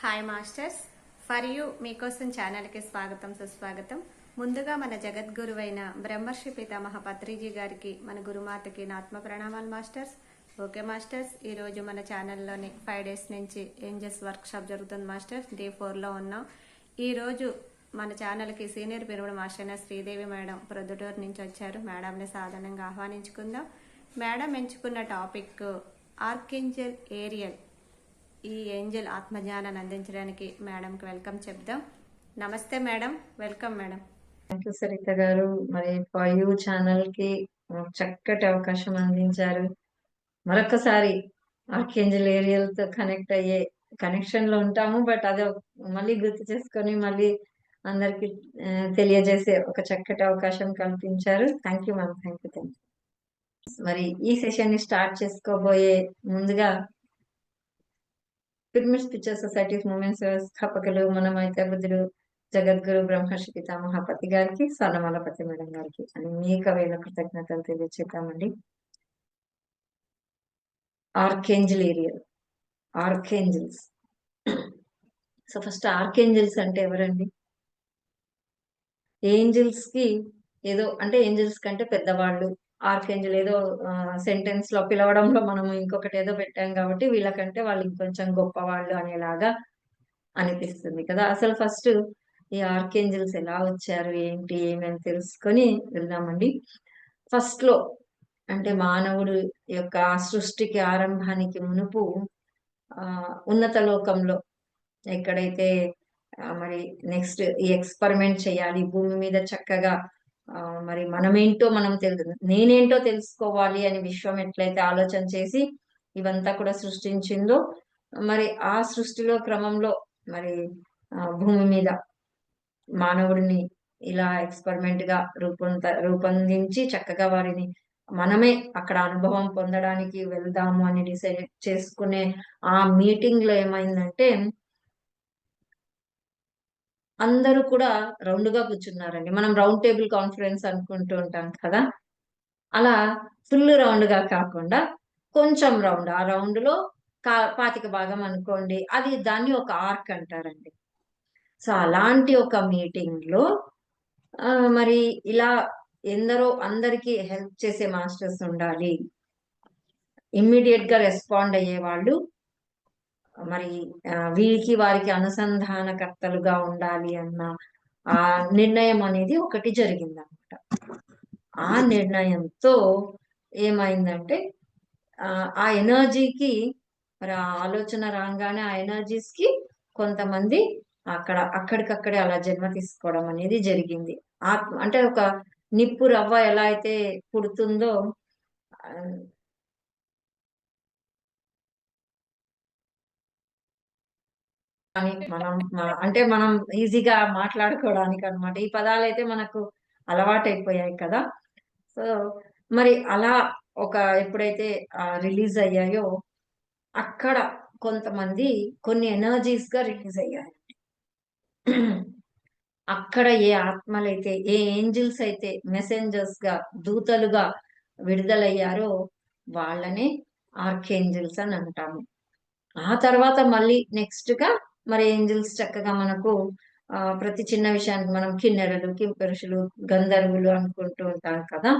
Hi masters, for you మీకోసం ఛానల్కి స్వాగతం సుస్వాగతం. ముందుగా మన జగద్గురువైన బ్రహ్మర్షి పితామహ పత్రిజీ గారికి, మన గురుమాతకి నా ఆత్మ ప్రణామాలు మాస్టర్స్. ఓకే మాస్టర్స్, ఈరోజు మన ఛానల్లోని 5 డేస్ నుంచి ఏంజెస్ వర్క్షాప్ జరుగుతుంది మాస్టర్స్. డే 4లో ఉన్నాం. ఈరోజు మన ఛానల్కి సీనియర్ పిరమిడ్ మాస్టర్ అయిన శ్రీదేవి మేడం ప్రొద్దుటూరు నుంచి వచ్చారు. మేడంని సాధారణంగా ఆహ్వానించుకుందాం. మేడం ఎంచుకున్న టాపిక్ ఆర్కేంజల్ ఏరియల్. ఈ ఏంజల్ ఆత్మజ్ఞానాన్ని అందించడానికి మేడంకి వెల్కమ్ చెప్దాం. నమస్తే madam, welcome madam. Thank you Saritha గారు. మరి ఫర్ యూ ఛానల్ కి చక్కటి అవకాశం అందించారు. మరొకసారి ఆర్కేంజల్ ఏరియల్ తో కనెక్ట్ అయ్యే కనెక్షన్ లో ఉంటాము. బట్ అదే మళ్ళీ గుర్తు చేసుకొని మళ్ళీ అందరికి తెలియజేసే ఒక చక్కటి అవకాశం కల్పించారు. Thank you ma'am, thank you. మరి ఈ సెషన్ ని స్టార్ట్ చేసుకోబోయే ముందుగా పిరమిడ్ పిక్చర్ సొసైటీ మూమెంట్స్ వ్యవస్థాపకులు మనమైతే బుద్ధుడు జగద్గురు బ్రహ్మర్షి పితామహపతి గారికి, స్వర్ణమాలపతి మేడం గారికి అనేక వేల కృతజ్ఞతలు తెలియజేద్దామండి. Archangel Ariel, archangels. So first archangels అంటే ఎవరండి? ఏంజల్స్ కి ఏదో అంటే ఏంజల్స్ కంటే పెద్దవాళ్ళు, ఆర్కేంజల్ ఏదో సెంటెన్స్ లో పిలవడంలో మనం ఇంకొకటి ఏదో పెట్టాం కాబట్టి వీళ్ళకంటే వాళ్ళు ఇంకొంచెం గొప్పవాళ్ళు అనేలాగా అనిపిస్తుంది కదా. అసలు ఫస్ట్ ఈ ఆర్కేంజల్స్ ఎలా వచ్చారు, ఏంటి, ఏమని తెలుసుకొని వెళ్దామండి. ఫస్ట్ లో అంటే మానవుడు యొక్క సృష్టికి ఆరంభానికి మునుపు ఉన్నత లోకంలో ఎక్కడైతే మరి నెక్స్ట్ ఈ ఎక్స్పెరిమెంట్ చేయాలి భూమి మీద చక్కగా, మరి మనమేంటో మనం నేనేంటో తెలుసుకోవాలి అని విశ్వం ఎట్లయితే ఆలోచన చేసి ఇవంతా కూడా సృష్టించిందో, మరి ఆ సృష్టిలో క్రమంలో మరి భూమి మీద మానవుడిని ఇలా ఎక్స్పెరిమెంట్ గా రూపొందించి చక్కగా వారిని మనమే అక్కడ అనుభవం పొందడానికి వెళ్దాము అని డిసైడ్ చేసుకునే ఆ మీటింగ్ లో ఏమైందంటే అందరూ కూడా రౌండ్ గా కూర్చున్నారండి. మనం రౌండ్ టేబుల్ కాన్ఫరెన్స్ అనుకుంటూ ఉంటాం కదా, అలా ఫుల్ రౌండ్ గా కాకుండా కొంచెం రౌండ్, ఆ రౌండ్ లో పాతిక భాగం అనుకోండి, అది దాన్ని ఒక ఆర్క్ అంటారండి. సో అలాంటి ఒక మీటింగ్ లో మరి ఇలా ఎందరో అందరికి హెల్ప్ చేసే మాస్టర్స్ ఉండాలి, ఇమ్మీడియట్ గా రెస్పాండ్ అయ్యే వాళ్ళు, మరి వీరికి వారికి అనుసంధానకర్తలుగా ఉండాలి అన్న ఆ నిర్ణయం అనేది ఒకటి జరిగిందన్నమాట. ఆ నిర్ణయంతో ఏమైందంటే ఆ ఎనర్జీకి మరి ఆ ఆలోచన రాగానే ఆ ఎనర్జీస్ కి కొంతమంది అక్కడికక్కడే అలా జన్మ తీసుకోవడం అనేది జరిగింది. ఆత్మ అంటే ఒక నిప్పు రవ్వ ఎలా అయితే పుడుతుందో అని మనం ఈజీగా మాట్లాడుకోవడానికి అనమాట. ఈ పదాలు అయితే మనకు అలవాటైపోయాయి కదా. సో మరి అలా ఒక ఎప్పుడైతే రిలీజ్ అయ్యాయో అక్కడ కొంతమంది కొన్ని ఎనర్జీస్ గా రిలీజ్ అయ్యాయి. అక్కడ ఏ ఆత్మలైతే, ఏ ఏంజిల్స్ అయితే మెసెంజర్స్ గా, దూతలుగా విడుదలయ్యారో వాళ్ళనే ఆర్కేంజిల్స్ అని అంటాము. ఆ తర్వాత మళ్ళీ నెక్స్ట్ గా మరి ఏంజిల్స్ చక్కగా మనకు ప్రతి చిన్న విషయానికి మనం కిన్నెరలు, కింపురుషులు, గంధర్వులు అనుకుంటూ ఉంటాం కదా.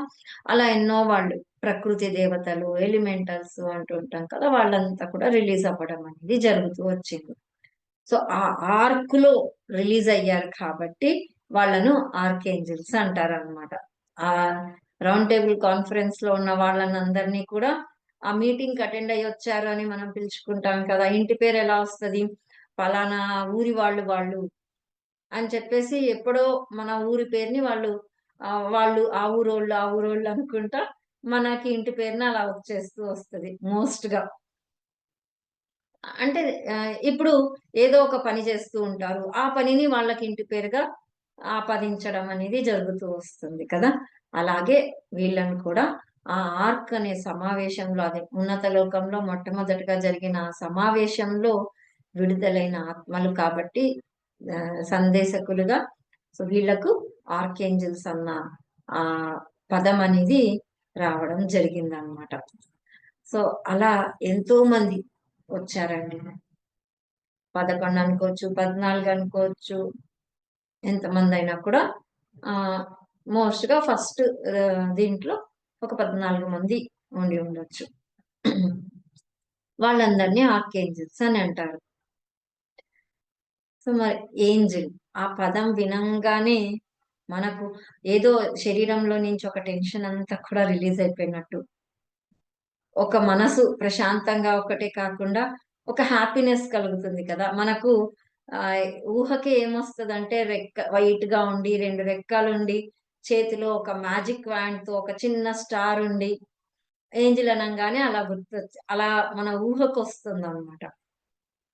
అలా ఎన్నో వాళ్ళు ప్రకృతి దేవతలు, ఎలిమెంటల్స్ అంటూ ఉంటాం కదా, వాళ్ళంతా కూడా రిలీజ్ అవ్వడం అనేది జరుగుతూ వచ్చింది. సో ఆ ఆర్క్ లో రిలీజ్ అయ్యారు కాబట్టి వాళ్ళను ఆర్కేంజిల్స్ అంటారు అనమాట. ఆ రౌండ్ టేబుల్ కాన్ఫరెన్స్ లో ఉన్న వాళ్ళని అందరినీ కూడా ఆ మీటింగ్ అటెండ్ అయ్యి వచ్చారు అని మనం పిలుచుకుంటాం కదా. ఇంటి పేరు ఎలా వస్తుంది, పలానా ఊరి వాళ్ళు అని చెప్పేసి ఎప్పుడో మన ఊరి పేరుని వాళ్ళు ఆ ఊరోళ్ళు అనుకుంటా మనకి ఇంటి పేరుని అలా వచ్చేస్తూ వస్తుంది మోస్ట్ గా. అంటే ఇప్పుడు ఏదో ఒక పని చేస్తూ ఉంటారు, ఆ పనిని వాళ్ళకి ఇంటి పేరుగా ఆపాదించడం అనేది జరుగుతూ వస్తుంది కదా. అలాగే వీళ్ళని కూడా ఆ ఆర్క్ అనే సమావేశంలో, అదే ఉన్నత లోకంలో మొట్టమొదటిగా జరిగిన సమావేశంలో విడుదలైన ఆత్మలు కాబట్టి సందేశకులుగా, సో వీళ్లకు ఆర్కేంజల్స్ అన్న ఆ పదం అనేది రావడం జరిగిందనమాట. సో అలా ఎంతో మంది వచ్చారండి. 11 అనుకోవచ్చు, 14 అనుకోవచ్చు. ఎంతమంది అయినా కూడా మోస్ట్ గా ఫస్ట్ దీంట్లో ఒక 14 మంది ఉండి ఉండొచ్చు. వాళ్ళందరినీ ఆర్కేంజల్స్ అని అంటారు. సో మరి ఏంజిల్ ఆ పదం వినంగానే మనకు ఏదో శరీరంలో నుంచి ఒక టెన్షన్ అంతా కూడా రిలీజ్ అయిపోయినట్టు, ఒక మనసు ప్రశాంతంగా ఒకటే కాకుండా ఒక హ్యాపీనెస్ కలుగుతుంది కదా మనకు. ఆ ఊహకి ఏమొస్తుందంటే వైట్ గా ఉండి 2 రెక్కలుండి చేతిలో ఒక మ్యాజిక్ వ్యాండ్ తో ఒక చిన్న స్టార్ ఉండి ఏంజిల్ అనంగానే అలా గుర్తొచ్చి అలా మన ఊహకు వస్తుంది అనమాట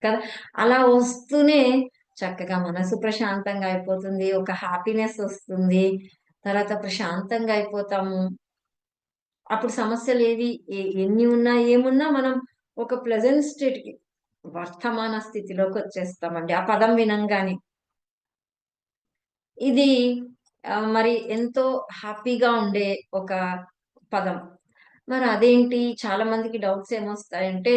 కదా. అలా వస్తూనే చక్కగా మనసు ప్రశాంతంగా అయిపోతుంది, ఒక హ్యాపీనెస్ వస్తుంది, తర్వాత ప్రశాంతంగా అయిపోతాము. అప్పుడు సమస్యలు ఏవి ఎన్ని ఉన్నా ఏమున్నా మనం ఒక ప్లెజెంట్ స్టేట్ కి వర్తమాన స్థితిలోకి వచ్చేస్తామండి ఆ పదం వినంగానే. ఇది మరి ఎంతో హ్యాపీగా ఉండే ఒక పదం. మరి అదేంటి చాలా మందికి డౌట్స్ ఏమొస్తాయంటే,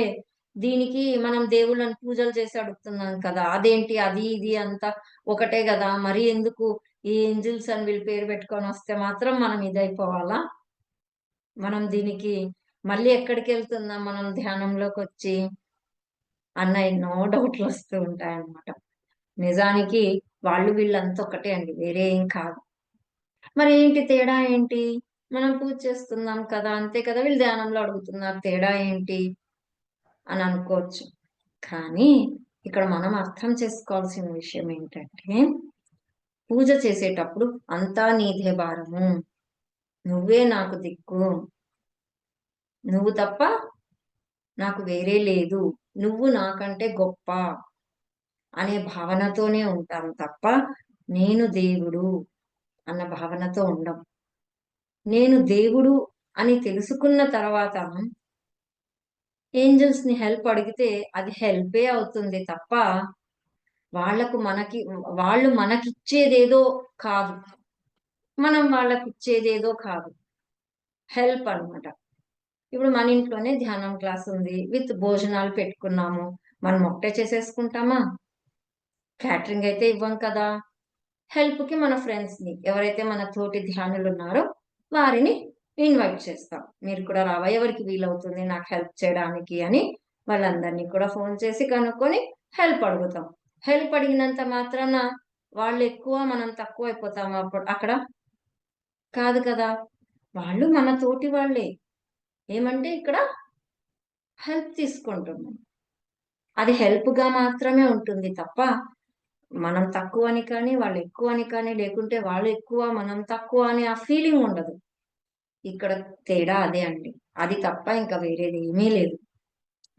దీనికి మనం దేవుళ్ళని పూజలు చేసి అడుగుతున్నాం కదా! అదేంటి అది ఇది అంతా ఒకటే గదా! మరి ఎందుకు ఈ ఏంజెల్స్ అని వీళ్ళు పేరు పెట్టుకొని వస్తే మాత్రం మనం ఇదైపోవాలా? మనం దీనికి మళ్ళీ ఎక్కడికెళ్తున్నాం మనం ధ్యానంలోకొచ్చి అన్న ఎన్నో డౌట్లు వస్తూ ఉంటాయన్నమాట. నిజానికి వాళ్ళు వీళ్ళంతా ఒకటే అండి. వేరే ఏం కాదు. మరి ఏంటి తేడా ఏంటి? మనం పూజ చేస్తున్నాం కదా! అంతే కదా! వీళ్ళు ధ్యానంలో అడుగుతున్నారు. తేడా ఏంటి? అని అనుకోవచ్చు. కానీ ఇక్కడ మనం అర్థం చేసుకోవాల్సిన విషయం ఏంటంటే, పూజ చేసేటప్పుడు అంతా నీదే భారము. నువ్వే నాకు దిక్కు. నువ్వు తప్ప నాకు వేరే లేదు. నువ్వు నాకంటే గొప్ప అనే భావనతోనే ఉంటాం తప్ప, నేను దేవుడు అన్న భావనతో ఉండం. నేను దేవుడు అని తెలుసుకున్న తర్వాత ఏంజెల్స్ ని హెల్ప్ అడిగితే అది హెల్పే అవుతుంది తప్ప, వాళ్ళు మనకిచ్చేదేదో కాదు. మనం వాళ్ళకిచ్చేదేదో కాదు. హెల్ప్ అన్నమాట. ఇప్పుడు మన ఇంట్లోనే ధ్యానం క్లాస్ ఉంది. విత్ భోజనాలు పెట్టుకున్నాము. మనం ఒకటే చేసేసుకుంటామా? క్యాటరింగ్ అయితే ఇవ్వం కదా! హెల్ప్ కి మన ఫ్రెండ్స్ ని ఎవరైతే మన తోటి ధ్యానులు ఉన్నారో వారిని ఇన్వైట్ చేస్తాం. మీరు కూడా రావా? ఎవరికి వీలవుతుంది నాకు హెల్ప్ చేయడానికి అని వాళ్ళందరినీ కూడా ఫోన్ చేసి కనుక్కొని హెల్ప్ అడుగుతాం. హెల్ప్ అడిగినంత మాత్రాన వాళ్ళు ఎక్కువ మనం తక్కువ అయిపోతామా అక్కడ? కాదు కదా! వాళ్ళు మన తోటి వాళ్ళే. ఏమంటే ఇక్కడ హెల్ప్ తీసుకుంటున్నాం. అది హెల్ప్ గా మాత్రమే ఉంటుంది తప్ప, మనం తక్కువ అని కానీ, వాళ్ళు ఎక్కువ అని కానీ, లేకుంటే వాళ్ళు ఎక్కువ, మనం తక్కువ అని ఆ ఫీలింగ్ ఉండదు. ఇక్కడ తేడా అదే అండి. అది తప్ప ఇంకా వేరేది ఏమీ లేదు.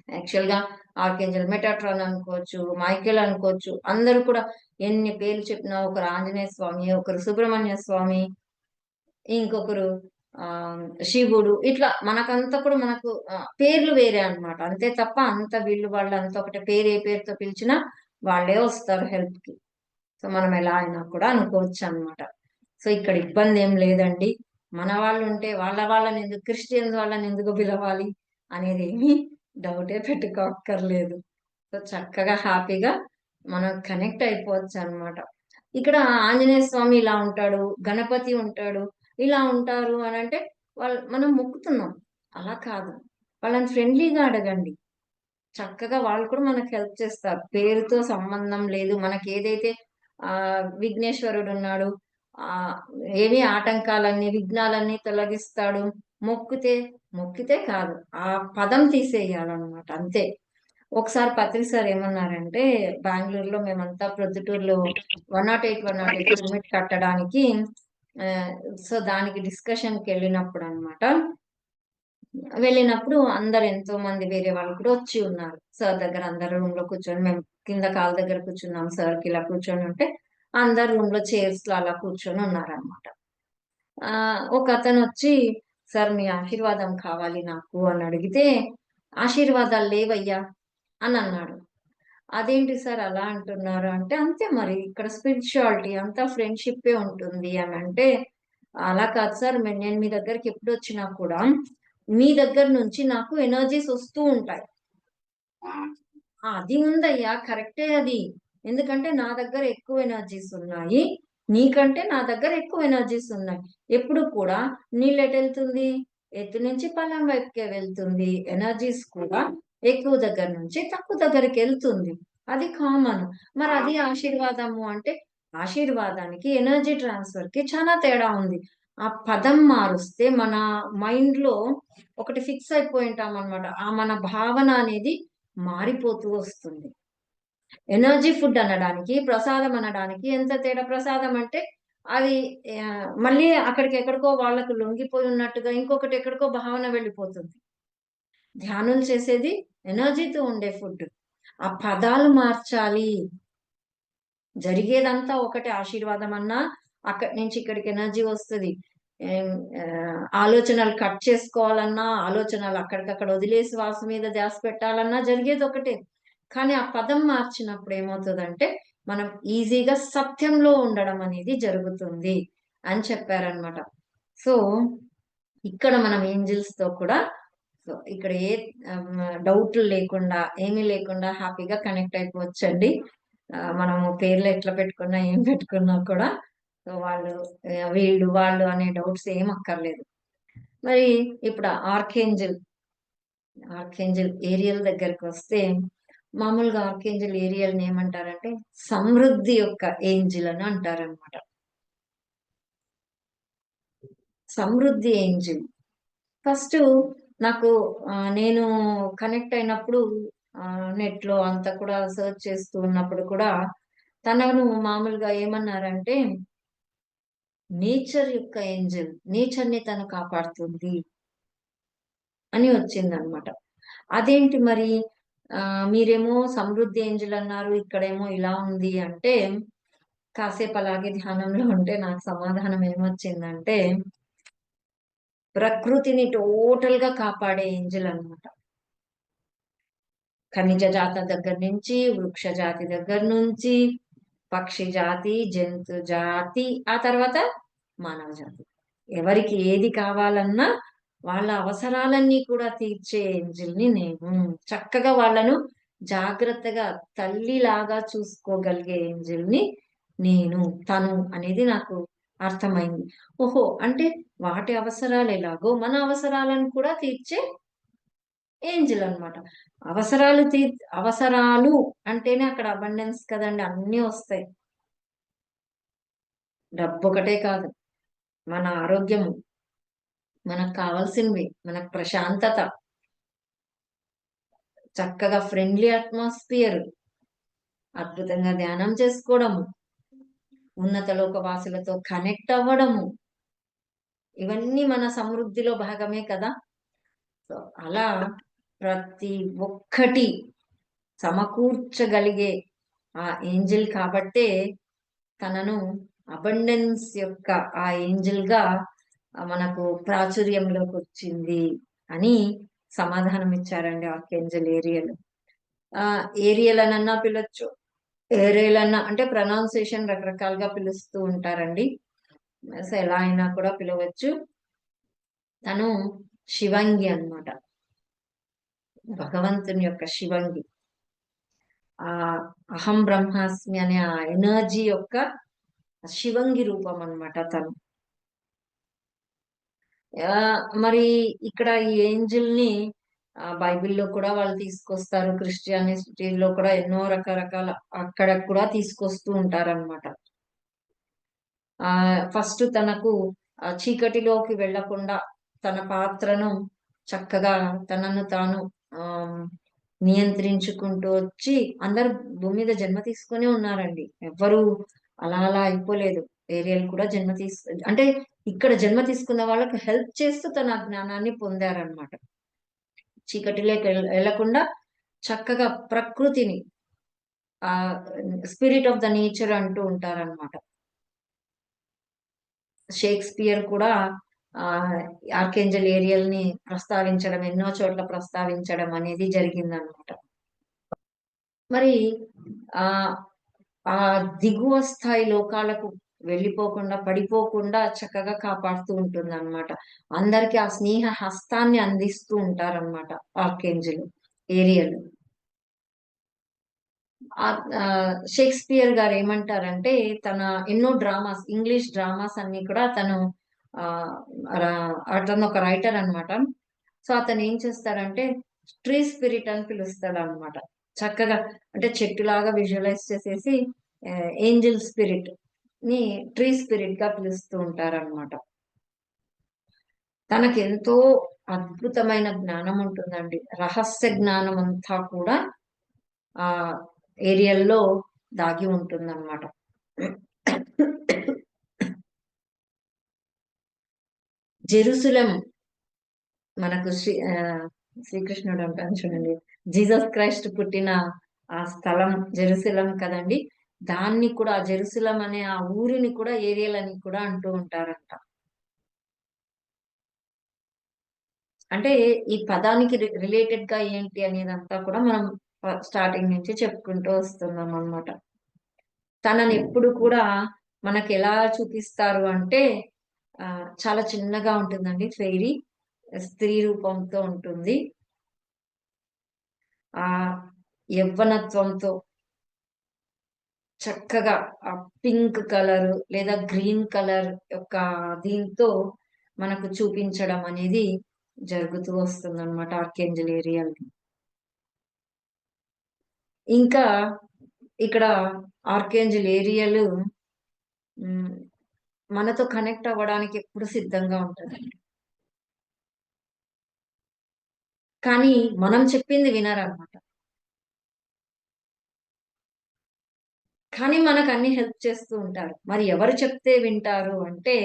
యాక్చువల్ గా ఆర్కేంజల్ మెటాట్రాన్ అనుకోవచ్చు, మైకేల్ అనుకోవచ్చు. అందరూ కూడా ఎన్ని పేర్లు చెప్పినా ఒకరు ఆంజనేయ స్వామి, ఒకరు సుబ్రహ్మణ్య స్వామి, ఇంకొకరు శివుడు, ఇట్లా మనకంతా కూడా మనకు పేర్లు వేరే అన్నమాట. అంతే తప్ప అంత వీళ్ళు వాళ్ళంతా ఒకటే పేరు ఏ పేరుతో పిలిచినా వాళ్ళే వస్తారు హెల్ప్ కి. సో మనం ఎలా అయినా కూడా అనుకోవచ్చు అన్నమాట. సో ఇక్కడ ఇబ్బంది ఏం లేదండి. మన వాళ్ళు ఉంటే వాళ్ళని ఎందుకు క్రిస్టియన్స్ వాళ్ళని ఎందుకు పిలవాలి అనేది ఏమీ డౌటే పెట్టుకోక్కర్లేదు. సో చక్కగా హ్యాపీగా మనం కనెక్ట్ అయిపోవచ్చు అన్నమాట. ఇక్కడ ఆంజనేయ స్వామి ఇలా ఉంటాడు, గణపతి ఉంటాడు, ఇలా ఉంటారు అని అంటే మనం మొక్కుతున్నాం. అలా కాదు. వాళ్ళని ఫ్రెండ్లీగా అడగండి. చక్కగా వాళ్ళు కూడా మనకు హెల్ప్ చేస్తారు. పేరుతో సంబంధం లేదు. మనకి ఏదైతే విఘ్నేశ్వరుడు ఉన్నాడు. ఆహ్, ఏవి ఆటంకాలన్నీ, విఘ్నాలన్నీ తొలగిస్తాడు. మొక్కితే కాదు. ఆ పదం తీసేయాలన్నమాట అంతే. ఒకసారి పత్రి సార్ ఏమన్నారంటే, బెంగుళూరులో మేమంతా ప్రొద్దుటూరులో 108, 108 పిరమిడ్ కట్టడానికి ఆహ్, సో దానికి డిస్కషన్‌కి వెళ్ళినప్పుడు అందరు ఎంతో మంది వేరే వాళ్ళు కూడా వచ్చి ఉన్నారు. సార్ దగ్గర అందరూ రూమ్‌లో కూర్చొని మేము కింద కాళ్ళ దగ్గర కూర్చున్నాం. సార్‌కి ఇలా కూర్చొని ఉంటే అందరు రూమ్‌లో చైర్స్‌లో అలా కూర్చొని ఉన్నారనమాట. ఒకతనొచ్చి "సార్ మీ ఆశీర్వాదం కావాలి నాకు" అని అడిగితే, "ఆశీర్వాదాలు లేవయ్యా" అని అన్నాడు. "అదేంటి సార్ అలా అంటున్నారు" అంటే, "అంతే మరి ఇక్కడ స్పిరిచువాలిటీ అంతా ఫ్రెండ్‌షిప్పే ఉంటుంది" అనంటే, "అలా కాదు సార్ నేను మీ దగ్గరికి ఎప్పుడొచ్చినా కూడా మీ దగ్గర నుంచి నాకు ఎనర్జీస్ వస్తూ ఉంటాయి. అది ఉందయ్యా, కరెక్టే అది. ఎందుకంటే నా దగ్గర ఎక్కువ ఎనర్జీస్ ఉన్నాయి, నీకంటే నా దగ్గర ఎక్కువ ఎనర్జీస్ ఉన్నాయి. ఎప్పుడు కూడా నీళ్ళు ఎటు వెళ్తుంది? ఎత్తు నుంచి పల్లం వైపుకే వెళ్తుంది. ఎనర్జీస్ కూడా ఎక్కువ దగ్గర నుంచి తక్కువ దగ్గరికి వెళ్తుంది. అది కామన్. మరి అది ఆశీర్వాదము అంటే, ఆశీర్వాదానికి ఎనర్జీ ట్రాన్స్ఫర్ కి చాలా తేడా ఉంది. ఆ పదం మారుస్తే మన మైండ్ లో ఒకటి ఫిక్స్ అయిపోయి ఉంటాం అనమాట. ఆ మన భావన అనేది మారిపోతూ వస్తుంది. ఎనర్జీ ఫుడ్ అనడానికి, ప్రసాదం అనడానికి ఎంత తేడా! ప్రసాదం అంటే అది మళ్ళీ అక్కడికి ఎక్కడికో వాళ్ళకు లొంగిపోయి ఉన్నట్టుగా ఇంకొకటి ఎక్కడికో భావన వెళ్ళిపోతుంది. ధ్యానం చేసేది ఎనర్జీతో ఉండే ఫుడ్. ఆ పదాలు మార్చాలి. జరిగేదంతా ఒకటే. ఆశీర్వాదం అన్నా అక్కడి నుంచి ఇక్కడికి ఎనర్జీ వస్తుంది. ఆలోచనలు కట్ చేసుకోవాలన్నా, ఆలోచనలు అక్కడికక్కడ వదిలేసి శ్వాస మీద ధ్యాస పెట్టాలన్నా జరిగేది ఒకటే. కానీ ఆ పదం మార్చినప్పుడు ఏమవుతుందంటే మనం ఈజీగా సత్యంలో ఉండడం అనేది జరుగుతుంది అని చెప్పారనమాట. సో ఇక్కడ మనం ఏంజిల్స్ తో కూడా, సో ఇక్కడ ఏ డౌట్లు లేకుండా, ఏమీ లేకుండా హ్యాపీగా కనెక్ట్ అయిపోవచ్చండి. మనము పేర్లు ఎట్లా పెట్టుకున్నా ఏం పెట్టుకున్నా కూడా సో వాళ్ళు వీళ్ళు వాళ్ళు అనే డౌట్స్ ఏం అక్కర్లేదు. మరి ఇప్పుడు ఆర్కేంజల్ ఆర్కేంజల్ ఏరియల్ దగ్గరికి వస్తే, మామూలుగా ఆర్కేంజల్ ఏరియల్ ఏమంటారంటే సమృద్ధి యొక్క ఏంజిల్ అని అంటారనమాట. సమృద్ధి ఏంజిల్ ఫస్ట్ నాకు నేను కనెక్ట్ అయినప్పుడు నెట్ లో అంతా కూడా సర్చ్ చేస్తూ ఉన్నప్పుడు కూడా తనను మామూలుగా ఏమన్నారంటే నేచర్ యొక్క ఏంజల్, నేచర్ ని తను కాపాడుతుంది అని వచ్చిందనమాట. అదేంటి మరి మీరేమో సమృద్ధి ఏంజల్ అన్నారు, ఇక్కడేమో ఇలా ఉంది అంటే, కాసేపు అలాగే ధ్యానంలో ఉంటే నాకు సమాధానం ఏమొచ్చిందంటే ప్రకృతిని టోటల్ గా కాపాడే ఏంజల్ అన్నమాట. ఖనిజ జాతి దగ్గర నుంచి, వృక్ష జాతి దగ్గర నుంచి, పక్షి జాతి, జంతు జాతి, ఆ తర్వాత మానవ జాతి. ఎవరికి ఏది కావాలన్నా వాళ్ళ అవసరాలన్నీ కూడా తీర్చే ఏంజిల్ని నేను. చక్కగా వాళ్ళను జాగ్రత్తగా తల్లిలాగా చూసుకోగలిగే ఏంజిల్ని నేను, తను అనేది నాకు అర్థమైంది. ఓహో! అంటే వాటి అవసరాలు ఎలాగో మన అవసరాలను కూడా తీర్చే ఏంజిల్ అన్నమాట. అవసరాలు అంటేనే అక్కడ అబండెన్స్ కదండి, అన్నీ వస్తాయి. డబ్బు ఒకటే కాదు, మన ఆరోగ్యము, మనకు కావాల్సినవి, మనకు ప్రశాంతత, చక్కగా ఫ్రెండ్లీ అట్మాస్ఫియర్, అద్భుతంగా ధ్యానం చేసుకోవడము, ఉన్నత లోక వాసులతో కనెక్ట్ అవ్వడము, ఇవన్నీ మన సమృద్ధిలో భాగమే కదా. సో అలా ప్రతి ఒక్కటి సమకూర్చగలిగే ఆ ఏంజిల్ కాబట్టే తనను అబండెన్స్ యొక్క ఆ ఏంజిల్ గా మనకు ప్రాచుర్యంలోకి వచ్చింది అని సమాధానం ఇచ్చారండి ఆర్కేంజల్ ఏరియల్. ఏరియల్ అనన్నా పిలవచ్చు, ఏరియల్ అన్నా అంటే ప్రొనౌన్సియేషన్ రకరకాలుగా పిలుస్తూ ఉంటారండి. సో ఎలా అయినా కూడా పిలవచ్చు. తను శివంగి అన్నమాట, భగవంతుని యొక్క శివంగి. ఆ అహం బ్రహ్మాస్మి అనే ఆ ఎనర్జీ యొక్క శివంగి రూపం అన్నమాట తను. మరి ఇక్కడ ఈ ఏంజిల్ ని బైబిల్లో కూడా వాళ్ళు తీసుకొస్తారు, క్రిస్టియానిటీలో కూడా ఎన్నో రకరకాల అక్కడ కూడా తీసుకొస్తూ ఉంటారన్నమాట. ఫస్ట్ తనకు చీకటిలోకి వెళ్లకుండా తన పాత్రను చక్కగా తనను తాను ఆ నియంత్రించుకుంటూ వచ్చి, అందరు భూమి మీద జన్మ తీసుకునే ఉన్నారండి, ఎవ్వరు అలా అలా అయిపోలేదు. ఏరియల్ కూడా అంటే ఇక్కడ జన్మ తీసుకున్న వాళ్ళకి హెల్ప్ చేస్తూ తన జ్ఞానాన్ని పొందారనమాట. చీకటిలోకి వెళ్లకుండా చక్కగా ప్రకృతిని, ఆ స్పిరిట్ ఆఫ్ ద నేచర్ అంటూ ఉంటారనమాట. షేక్స్పియర్ కూడా ఆర్కేంజల్ ఏరియల్ ని ప్రస్తావించడం, ఎన్నో చోట్ల ప్రస్తావించడం అనేది జరిగిందనమాట. మరి ఆ ఆ దిగువ స్థాయి లోకాలకు వెళ్ళిపోకుండా, పడిపోకుండా చక్కగా కాపాడుతూ ఉంటుంది అనమాట. అందరికి ఆ స్నేహ హస్తాన్ని అందిస్తూ ఉంటారనమాట ఆర్కేంజల్ ఏరియల్. షేక్స్పియర్ గారు ఏమంటారంటే తన ఎన్నో డ్రామాస్, ఇంగ్లీష్ డ్రామాస్ అన్ని కూడా తను ఆ అతను ఒక రైటర్ అన్నమాట. సో అతను ఏం చేస్తారంటే ట్రీ స్పిరిట్ అని పిలుస్తాడు అనమాట. చక్కగా అంటే చెట్టులాగా విజువలైజ్ చేసేసి ఏంజల్ స్పిరిట్ ని ట్రీ స్పిరిట్ గా పిలుస్తూ ఉంటారన్నమాట. తనకి ఎంతో అద్భుతమైన జ్ఞానం ఉంటుందండి. రహస్య జ్ఞానం అంతా కూడా ఆ ఏరియాల్లో దాగి ఉంటుందన్నమాట. జెరూసలేం మనకు శ్రీకృష్ణుడు అంటాను చూడండి, జీసస్ క్రైస్ట్ పుట్టిన ఆ స్థలం జెరూసలేం కదండి. దాన్ని కూడా జెరూసలేం అనే ఆ ఊరిని కూడా ఏరియల్ అని కూడా అంటూ ఉంటారంట. అంటే ఈ పదానికి రిలేటెడ్ గా ఏంటి అనేదంతా కూడా మనం స్టార్టింగ్ నుంచి చెప్పుకుంటూ వస్తున్నాం అన్నమాట. తనని ఎప్పుడు కూడా మనకి ఎలా చూపిస్తారు అంటే చాలా చిన్నగా ఉంటుందండి. ఫెయిరీ స్త్రీ రూపంతో ఉంటుంది. ఆ యవ్వనత్వంతో చక్కగా ఆ పింక్ కలర్ లేదా గ్రీన్ కలర్ యొక్క దీంతో మనకు చూపించడం అనేది జరుగుతూ వస్తుంది అనమాట ఆర్కేంజల్ ఏరియల్. ఇంకా ఇక్కడ ఆర్కేంజల్ ఏరియల్ మనతో కనెక్ట్ అవ్వడానికి ఎప్పుడు సిద్ధంగా ఉంటుంది. కానీ మనం చెప్పింది వినరన్నమాట. కానీ మనకు అన్ని హెల్ప్ చేస్తూ ఉంటారు. మరి ఎవరు చెప్తే వింటారు అంటే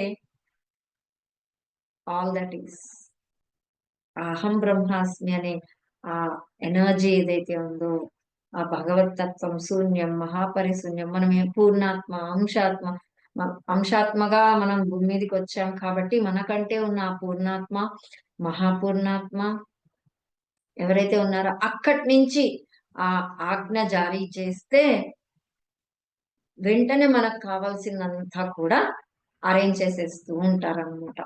ఆల్ దట్ ఈస్ అహం బ్రహ్మాస్మి అనే ఆ ఎనర్జీ ఏదైతే ఉందో, ఆ భగవత్ తత్వం, శూన్యం, మహాపరిశూన్యం, మనం పూర్ణాత్మ, అంశాత్మ, అంశాత్మగా మనం భూమి మీదకి వచ్చాం కాబట్టి మనకంటే ఉన్న ఆ పూర్ణాత్మ, మహాపూర్ణాత్మ ఎవరైతే ఉన్నారో అక్కడి నుంచి ఆ ఆజ్ఞ జారీ చేస్తే వెంటనే మనకు కావాల్సినంతా కూడా అరేంజ్ చేసేస్తూ ఉంటారన్నమాట.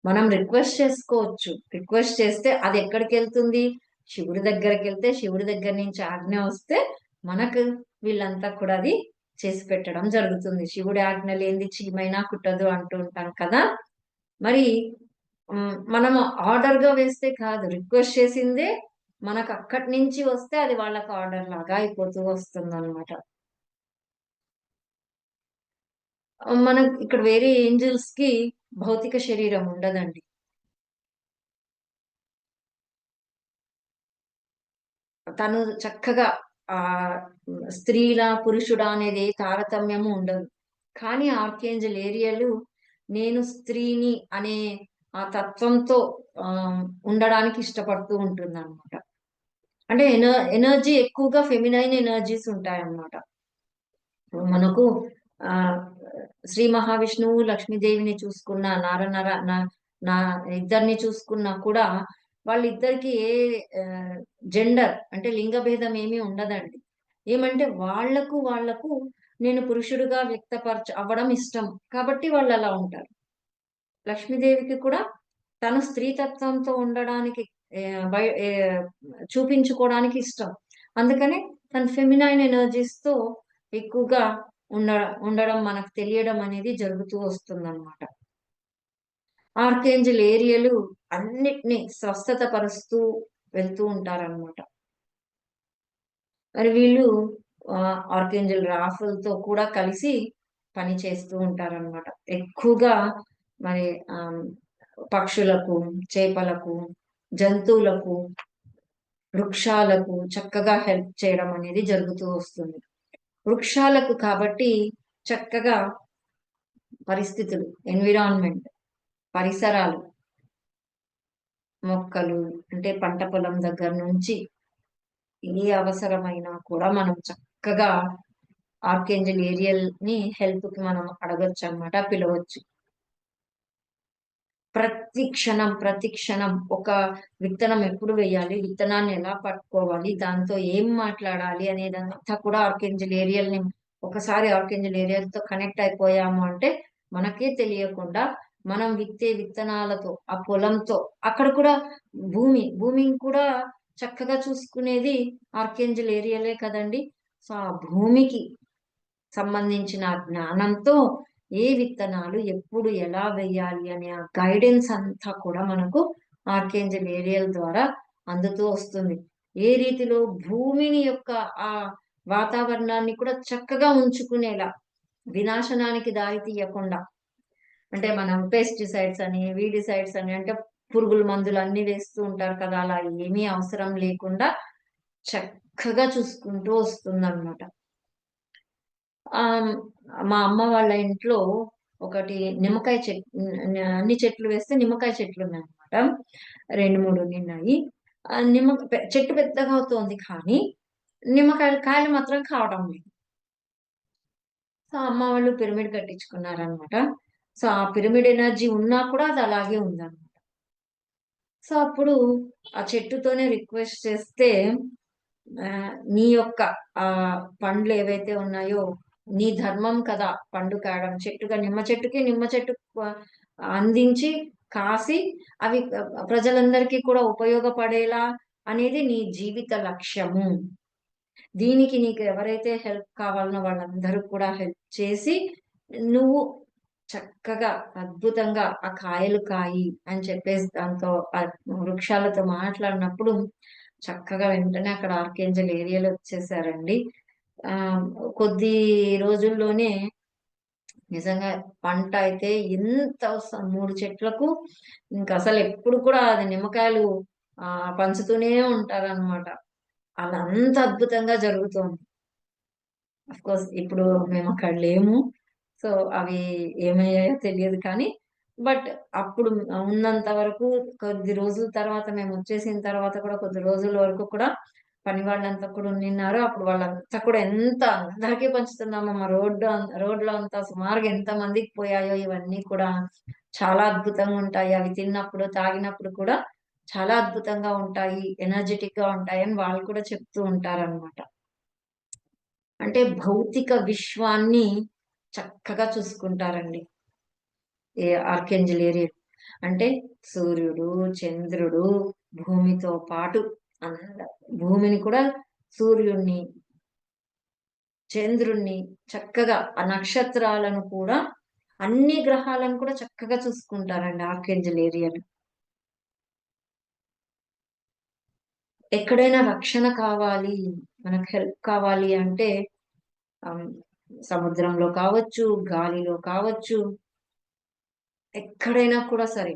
మనం రిక్వెస్ట్ చేసుకోవచ్చు. రిక్వెస్ట్ చేస్తే అది ఎక్కడికి వెళ్తుంది? శివుడి దగ్గరికి వెళ్తే శివుడి దగ్గర నుంచి ఆజ్ఞ వస్తే మనకు వీళ్ళంతా కూడా అది చేసి పెట్టడం జరుగుతుంది. శివుడి ఆజ్ఞ లేనిది చీమైనా కుట్టదు అంటూ ఉంటాం కదా. మరి మనం ఆర్డర్ గా వేస్తే కాదు, రిక్వెస్ట్ చేసిందే మనకు అక్కడి నుంచి వస్తే అది వాళ్ళకి ఆర్డర్ లాగా అయిపోతూ వస్తుంది అనమాట. మనకి ఇక్కడ వేరే ఏంజల్స్ కి భౌతిక శరీరం ఉండదండి. తను చక్కగా ఆ స్త్రీలా పురుషుడా అనేది తారతమ్యము ఉండదు. కానీ ఆర్కేంజల్ ఏరియలు నేను స్త్రీని అనే ఆ తత్వంతో ఆ ఉండడానికి ఇష్టపడుతూ ఉంటుంది అనమాట. అంటే ఎనర్జీ ఎక్కువగా ఫెమినైన్ ఎనర్జీస్ ఉంటాయన్నమాట. మనకు ఆ శ్రీ మహావిష్ణువు లక్ష్మీదేవిని చూసుకున్న నా ఇద్దరిని చూసుకున్నా కూడా వాళ్ళిద్దరికి ఏ జెండర్ అంటే లింగ భేదం ఏమీ ఉండదండి. ఏమంటే వాళ్లకు నేను పురుషుడిగా అవ్వడం ఇష్టం కాబట్టి వాళ్ళు అలా ఉంటారు. లక్ష్మీదేవికి కూడా తను స్త్రీతత్వంతో ఉండడానికి చూపించుకోవడానికి ఇష్టం. అందుకని తన ఫెమినైన్ ఎనర్జీస్ తో ఎక్కువగా ఉండ ఉండడం మనకు తెలియడం అనేది జరుగుతూ వస్తుందన్నమాట. ఆర్కేంజల్ ఏరియలు అన్నిటినీ స్వస్థత పరుస్తూ వెళ్తూ ఉంటారన్నమాట. మరి వీళ్ళు ఆర్కేంజల్ రాఫుల్తో కూడా కలిసి పని చేస్తూ ఉంటారన్నమాట. ఎక్కువగా మరి పక్షులకు, చేపలకు, జంతువులకు, వృక్షాలకు చక్కగా హెల్ప్ చేయడం అనేది జరుగుతూ వస్తుంది. వృక్షాలకు కాబట్టి చక్కగా పరిస్థితులు, ఎన్విరాన్మెంట్, పరిసరాలు, మొక్కలు అంటే పంట పొలం దగ్గర నుంచి ఏ అవసరమైనా కూడా మనం చక్కగా ఆర్కేంజల్ ఏరియల్ ని హెల్ప్ కి మనం అడగొచ్చు అనమాట, పిలవచ్చు. ప్రతి క్షణం ఒక విత్తనం ఎప్పుడు వేయాలి, విత్తనాన్ని ఎలా పట్టుకోవాలి, దాంతో ఏం మాట్లాడాలి అనేదంతా కూడా ఆర్కేంజల్ ఏరియల్ ని ఒకసారి ఆర్కేంజల్ ఏరియల్ తో కనెక్ట్ అయిపోయాము అంటే మనకే తెలియకుండా మనం విత్తే విత్తనాలతో ఆ పొలంతో అక్కడ కూడా భూమిని కూడా చక్కగా చూసుకునేది ఆర్కేంజల్ ఏరియలే కదండి. సో ఆ భూమికి సంబంధించిన జ్ఞానంతో ఏ విత్తనాలు ఎప్పుడు ఎలా వేయాలి అనే ఆ గైడెన్స్ అంతా కూడా మనకు ఆర్కేంజల్ ఏరియల్ ద్వారా అందుతూ వస్తుంది. ఏ రీతిలో భూమిని యొక్క ఆ వాతావరణాన్ని కూడా చక్కగా ఉంచుకునేలా, వినాశనానికి దారి తీయకుండా, అంటే మనం పెస్టిసైడ్స్ అని వీడిసైడ్స్ అని అంటే పురుగుల మందులు అన్ని వేస్తూ ఉంటారు కదా, అలా ఏమీ అవసరం లేకుండా చక్కగా చూసుకుంటూ వస్తుందన్నమాట. మా అమ్మ వాళ్ళ ఇంట్లో ఒకటి నిమ్మకాయ అన్ని చెట్లు వేస్తే నిమ్మకాయ చెట్లు ఉన్నాయన్నమాట. 2, 3 ఉన్నాయి. చెట్టు పెద్దగా అవుతోంది కానీ కాయలు మాత్రం కావడం లేదు. సో అమ్మ వాళ్ళు పిరమిడ్ కట్టించుకున్నారనమాట. సో ఆ పిరమిడ్ ఎనర్జీ ఉన్నా కూడా అది అలాగే ఉందన్నమాట. సో అప్పుడు ఆ చెట్టుతోనే రిక్వెస్ట్ చేస్తే నీ యొక్క పండ్లు ఏవైతే ఉన్నాయో నీ ధర్మం కదా పండు కాయడం. నిమ్మ చెట్టు అందించి కాసి అవి ప్రజలందరికీ కూడా ఉపయోగపడేలా అనేది నీ జీవిత లక్ష్యము. దీనికి నీకు ఎవరైతే హెల్ప్ కావాలనో వాళ్ళందరూ కూడా హెల్ప్ చేసి నువ్వు చక్కగా అద్భుతంగా ఆ కాయలు కాయి అని చెప్పేసి దాంతో ఆ వృక్షాలతో మాట్లాడినప్పుడు చక్కగా వెంటనే అక్కడ ఆర్కేంజల్ ఏరియాలో వచ్చేసారండి. కొద్ది రోజుల్లోనే నిజంగా పంట అయితే ఎంత 3 చెట్లకు ఇంకా అసలు ఎప్పుడు కూడా అది నిమ్మకాయలు పంచుతూనే ఉంటారనమాట. అలా అంత అద్భుతంగా జరుగుతోంది. కోర్స్ ఇప్పుడు మేము అక్కడ లేము. సో అవి ఏమయ్యాయో తెలియదు కానీ బట్ అప్పుడు ఉన్నంత వరకు కొద్ది రోజుల తర్వాత మేము వచ్చేసిన తర్వాత కూడా కొద్ది రోజుల వరకు కూడా పని వాళ్ళంతా కూడా ఉన్నారు. అప్పుడు వాళ్ళంతా కూడా ఎంత అందరికీ పంచుతున్నామో మా రోడ్లో అంతా సుమారుగా ఎంత మందికి పోయాయో ఇవన్నీ కూడా చాలా అద్భుతంగా ఉంటాయి. అవి తిన్నప్పుడు తాగినప్పుడు కూడా చాలా అద్భుతంగా ఉంటాయి, ఎనర్జెటిక్ గా ఉంటాయి అని వాళ్ళు కూడా చెప్తూ ఉంటారన్నమాట. అంటే భౌతిక విశ్వాన్ని చక్కగా చూసుకుంటారండి ఆర్కేంజల్ ఏరియల్. అంటే సూర్యుడు, చంద్రుడు, భూమితో పాటు భూమిని కూడా, సూర్యుడిని, చంద్రుణ్ణి చక్కగా ఆ నక్షత్రాలను కూడా, అన్ని గ్రహాలను కూడా చక్కగా చూసుకుంటారండి ఆర్కేంజల్ ఏరియల్. ఎక్కడైనా రక్షణ కావాలి, మనకు హెల్ప్ కావాలి అంటే సముద్రంలో కావచ్చు, గాలిలో కావచ్చు, ఎక్కడైనా కూడా సరే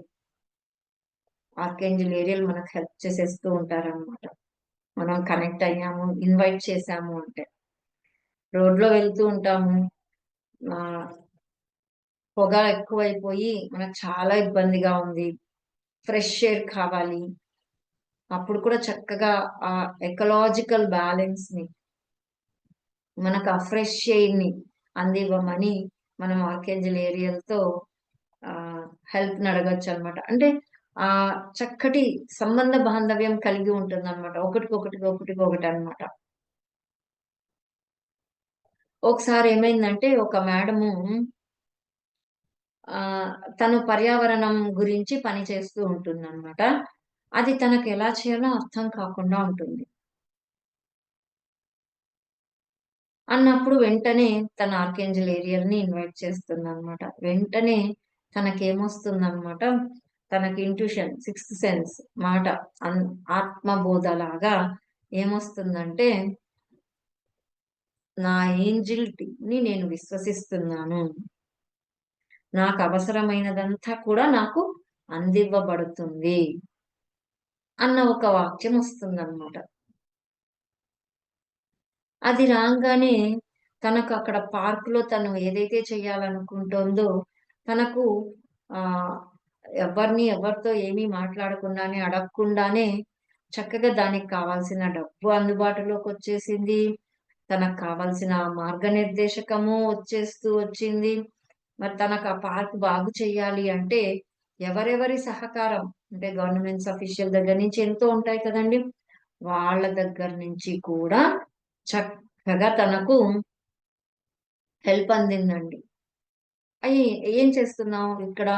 ఆర్కేంజల్ ఏరియల్ మనకు హెల్ప్ చేసేస్తూ ఉంటారన్నమాట. మనం కనెక్ట్ అయ్యాము, ఇన్వైట్ చేశాము అంటే. రోడ్లో వెళ్తూ ఉంటాము, పొగ ఎక్కువైపోయి మనకు చాలా ఇబ్బందిగా ఉంది, ఫ్రెష్ ఎయిర్ కావాలి, అప్పుడు కూడా చక్కగా ఆ ఎకలాజికల్ బ్యాలెన్స్ ని, మనకు ఆ ఫ్రెష్ ఎయిర్ ని అందివ్వమని మనం ఆర్కేంజల్ ఏరియల్తో హెల్ప్ అడగచ్చు అనమాట. అంటే ఆ చక్కటి సంబంధ బాంధవ్యం కలిగి ఉంటుంది అనమాట, ఒకటికొకటి అనమాట. ఒకసారి ఏమైందంటే ఒక మేడము తను పర్యావరణం గురించి పని చేస్తూ ఉంటుందన్నమాట. అది తనకు ఎలా చేయాలో అర్థం కాకుండా ఉంటుంది. అన్నప్పుడు వెంటనే తన ఆర్కేంజల్ ఏరియల్ని ఇన్వైట్ చేస్తుందన్నమాట. వెంటనే తనకేమొస్తుందన్నమాట, తనకి ఇంట్యూషన్, సిక్స్త్ సెన్స్ మాట, ఆత్మబోధలాగా ఏమొస్తుందంటే, నా ఏంజిల్ని నేను విశ్వసిస్తున్నాను, నాకు అవసరమైనదంతా కూడా నాకు అందివ్వబడుతుంది అన్న ఒక వాక్యం వస్తుందన్నమాట. అది రాగానే తనకు అక్కడ పార్కులో తను ఏదైతే చేయాలనుకుంటుందో తనకు ఎవరితో ఏమీ మాట్లాడకుండానే, అడగకుండానే చక్కగా దానికి కావాల్సిన డబ్బు అందుబాటులోకి వచ్చేసింది. తనకు కావాల్సిన మార్గనిర్దేశకము వచ్చింది. మరి తనకు ఆ పార్క్ బాగు చేయాలి అంటే ఎవరెవరి సహకారం, అంటే గవర్నమెంట్స్ అఫీషియల్ దగ్గర నుంచి ఎంతో ఉంటాయి కదండి, వాళ్ళ దగ్గర నుంచి కూడా చక్కగా తనకు హెల్ప్ అందిందండి. అయ్యి ఏం చేస్తున్నావు ఇక్కడ,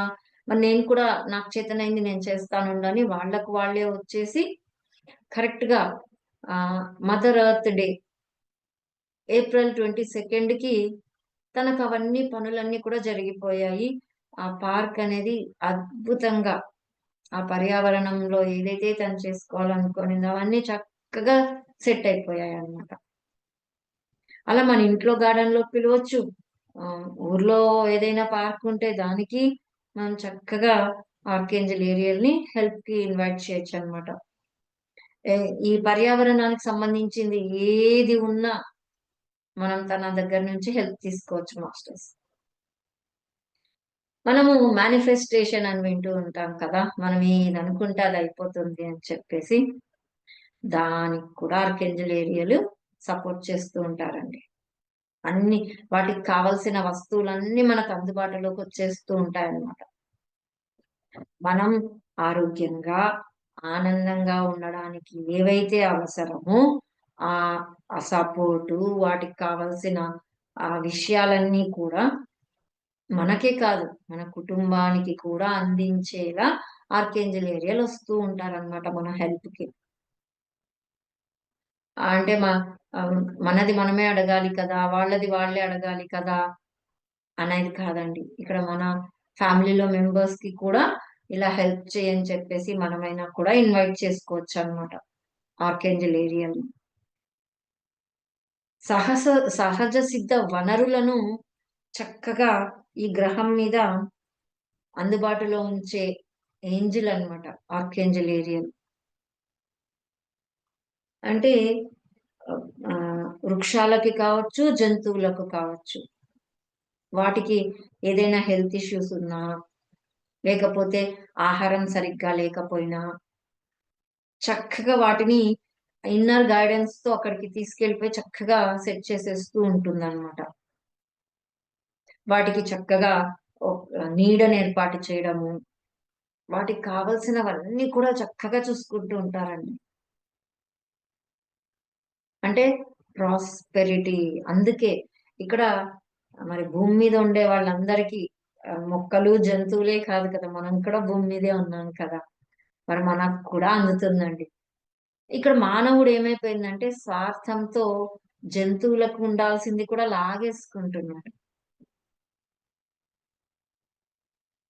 మరి నేను కూడా నాకు చేతనైంది నేను చేస్తాను అని వాళ్ళకు వాళ్ళే వచ్చేసి కరెక్ట్ గా మదర్ ఎర్త్ డే ఏప్రిల్ 22కి తనకు అవన్నీ పనులన్నీ కూడా జరిగిపోయాయి. ఆ పార్క్ అనేది అద్భుతంగా ఆ పర్యావరణంలో ఏదైతే తను చేసుకోవాలనుకునిందో అవన్నీ చక్కగా సెట్ అయిపోయాయి అన్నమాట. అలా మన ఇంట్లో గార్డెన్ లో పిలవచ్చు. ఊర్లో ఏదైనా పార్క్ ఉంటే దానికి మనం చక్కగా ఆర్కేంజల్ ఏరియల్ ని హెల్ప్ కి ఇన్వైట్ చేయొచ్చు అనమాట. ఈ పర్యావరణానికి సంబంధించింది ఏది ఉన్నా మనం తన దగ్గర నుంచి హెల్ప్ తీసుకోవచ్చు మాస్టర్స్. మనము మేనిఫెస్టేషన్ అని వింటూ ఉంటాం కదా, మనం ఇది అనుకుంటే అది అయిపోతుంది అని చెప్పేసి. దానికి కూడా ఆర్కేంజల్ ఏరియాలు సపోర్ట్ చేస్తూ ఉంటారండి. అన్ని వాటికి కావలసిన వస్తువులన్నీ మనకు అందుబాటులోకి వచ్చేస్తూ ఉంటాయన్నమాట. మనం ఆరోగ్యంగా ఆనందంగా ఉండడానికి ఏవైతే అవసరమో ఆ ఆ సపోర్టు, వాటికి కావలసిన ఆ విషయాలన్నీ కూడా మనకే కాదు మన కుటుంబానికి కూడా అందించేలా ఆర్కేంజల్ ఏరియాలు వస్తూ ఉంటారన్నమాట మన హెల్ప్ కి. అంటే మనది మనమే అడగాలి కదా, వాళ్ళది వాళ్ళే అడగాలి కదా అనేది కాదండి. ఇక్కడ మన ఫ్యామిలీలో మెంబర్స్ కి కూడా ఇలా హెల్ప్ చేయని చెప్పేసి మనమైనా కూడా ఇన్వైట్ చేసుకోవచ్చు అన్నమాట ఆర్కేంజల్ ఏరియాని. సహస సహజ సిద్ధ వనరులను చక్కగా ఈ గ్రహం మీద అందుబాటులో ఉంచే ఏంజిల్ అన్నమాట ఆర్కేంజల్ ఏరియల్. అంటే వృక్షాలకి కావచ్చు, జంతువులకు కావచ్చు, వాటికి ఏదైనా హెల్త్ ఇష్యూస్ ఉన్నా, లేకపోతే ఆహారం సరిగ్గా లేకపోయినా చక్కగా వాటిని ఇన్నర్ గైడెన్స్ తో అక్కడికి తీసుకెళ్లిపోయి చక్కగా సెట్ చేసేస్తూ ఉంటుందన్నమాట. వాటికి చక్కగా నీడను ఏర్పాటు చేయడము, వాటికి కావలసినవన్నీ కూడా చక్కగా చూసుకుంటూ ఉంటారండి. అంటే ప్రాస్పెరిటీ. అందుకే ఇక్కడ మరి భూమి మీద ఉండే వాళ్ళందరికీ మొక్కలు జంతువులే కాదు కదా, మనం కూడా భూమి మీదే ఉన్నాం కదా, మరి మనకు కూడా అందుతుందండి. ఇక్కడ మానవుడు ఏమైపోయిందంటే స్వార్థంతో జంతువులకు ఉండాల్సింది కూడా లాగేసుకుంటున్నాడు.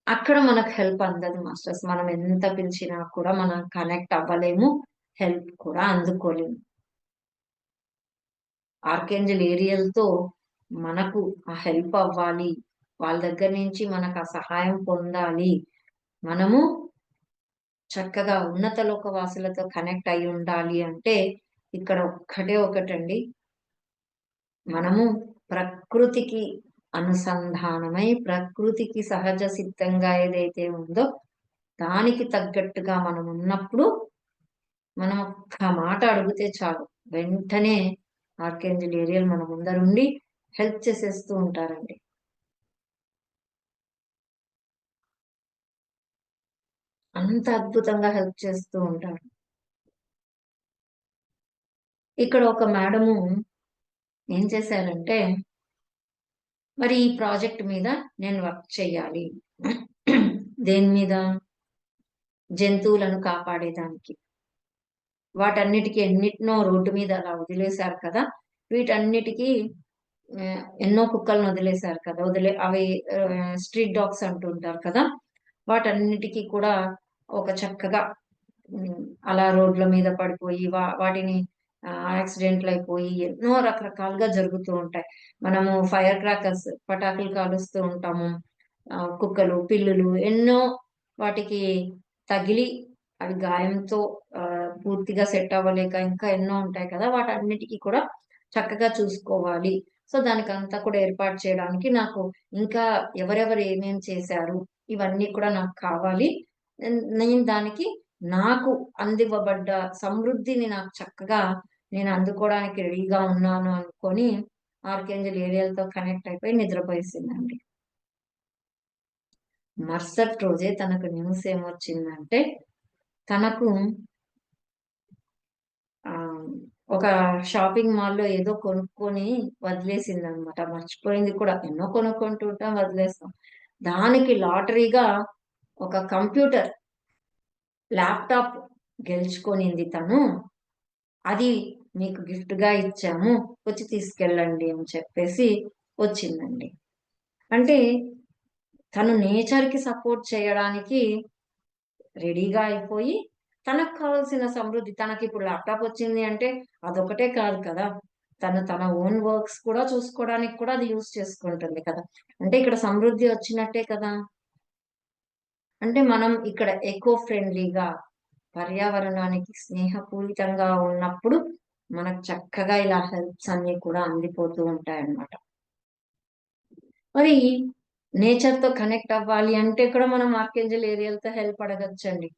అక్కడ మనకు హెల్ప్ అందదు మాస్టర్స్. మనం ఎంత పిలిచినా కూడా మనం కనెక్ట్ అవ్వలేము, హెల్ప్ కూడా అందుకోలేము. ఆర్కేంజల్ ఏరియల్ తో మనకు ఆ హెల్ప్ అవ్వాలి, వాళ్ళ దగ్గర నుంచి మనకు ఆ సహాయం పొందాలి, మనము చక్కగా ఉన్నత లోక వాసులతో కనెక్ట్ అయి ఉండాలి అంటే ఇక్కడ ఒక్కటే ఒకటండి, మనము ప్రకృతికి అనుసంధానమై ప్రకృతికి సహజ సిద్ధంగా ఏదైతే ఉందో దానికి తగ్గట్టుగా మనం ఉన్నప్పుడు మనం ఒక్క మాట అడిగితే చాలు, వెంటనే ఆర్కేంజల్ ఏరియల్ మన ముందరుండి హెల్ప్ చేసేస్తూ ఉంటారండి. అంత అద్భుతంగా హెల్ప్ చేస్తూ ఉంటారు. ఇక్కడ ఒక మేడము ఏం చేశారంటే, మరి ఈ ప్రాజెక్ట్ మీద నేను వర్క్ చేయాలి. దేని మీద? జంతువులను కాపాడేదానికి. వాటన్నిటికీ ఎన్నిటినో రోడ్డు మీద అలా వదిలేశారు కదా, వీటన్నిటికీ ఎన్నో కుక్కలను వదిలేశారు కదా, అవి స్ట్రీట్ డాగ్స్ అంటుంటారు కదా, వాటన్నిటికీ కూడా ఒక చక్కగా అలా రోడ్ల మీద పడిపోయి వాటిని యాక్సిడెంట్లు అయిపోయి ఎన్నో రకరకాలుగా జరుగుతూ ఉంటాయి. మనము ఫైర్ క్రాకర్స్ పటాకులు కాలుస్తూ ఉంటాము, కుక్కలు పిల్లులు ఎన్నో వాటికి తగిలి అవి గాయంతో పూర్తిగా సెట్ అవ్వలేక ఇంకా ఎన్నో ఉంటాయి కదా, వాటన్నిటికీ కూడా చక్కగా చూసుకోవాలి. సో దానికంతా కూడా ఏర్పాటు చేయడానికి నాకు ఇంకా ఎవరెవరు ఏమేం చేశారు ఇవన్నీ కూడా నాకు కావాలి. నేను దానికి నాకు అందివ్వబడ్డ సమృద్ధిని నాకు చక్కగా నేను అందుకోవడానికి రెడీగా ఉన్నాను అనుకొని ఆర్కేంజల్ ఏరియాలతో కనెక్ట్ అయిపోయి నిద్రపోయేసిందండి. మరుసటి రోజే తనకు న్యూస్ ఏమొచ్చిందంటే, తనకు ఒక షాపింగ్ మాల్లో ఏదో కొనుక్కొని వదిలేసింది అనమాట. మర్చిపోయింది కూడా. ఎన్నో కొనుక్కుంటూ ఉంటాం, వదిలేస్తాం. దానికి లాటరీగా ఒక కంప్యూటర్, ల్యాప్టాప్ గెలుచుకొనింది తను. అది మీకు గిఫ్ట్ గా ఇచ్చాము, వచ్చి తీసుకెళ్ళండి అని చెప్పేసి వచ్చిందండి. అంటే తను నేచర్ కి సపోర్ట్ చేయడానికి రెడీగా అయిపోయి, తనకు కావాల్సిన సమృద్ధి, తనకి ఇప్పుడు ల్యాప్టాప్ వచ్చింది అంటే అదొకటే కాదు కదా, తను తన ఓన్ వర్క్స్ కూడా చూసుకోవడానికి కూడా అది యూస్ చేసుకుంటుంది కదా. అంటే ఇక్కడ సమృద్ధి వచ్చినట్టే కదా. అంటే మనం ఇక్కడ ఎకో ఫ్రెండ్లీగా, పర్యావరణానికి స్నేహపూరితంగా ఉన్నప్పుడు మనకు చక్కగా ఇలా హెల్ప్స్ అన్ని కూడా అందిపోతూ ఉంటాయన్నమాట. మరి నేచర్ తో కనెక్ట్ అవ్వాలి అంటే కూడా మనం ఆర్కేంజల్ ఏరియాలతో హెల్ప్ అడగచ్చండి.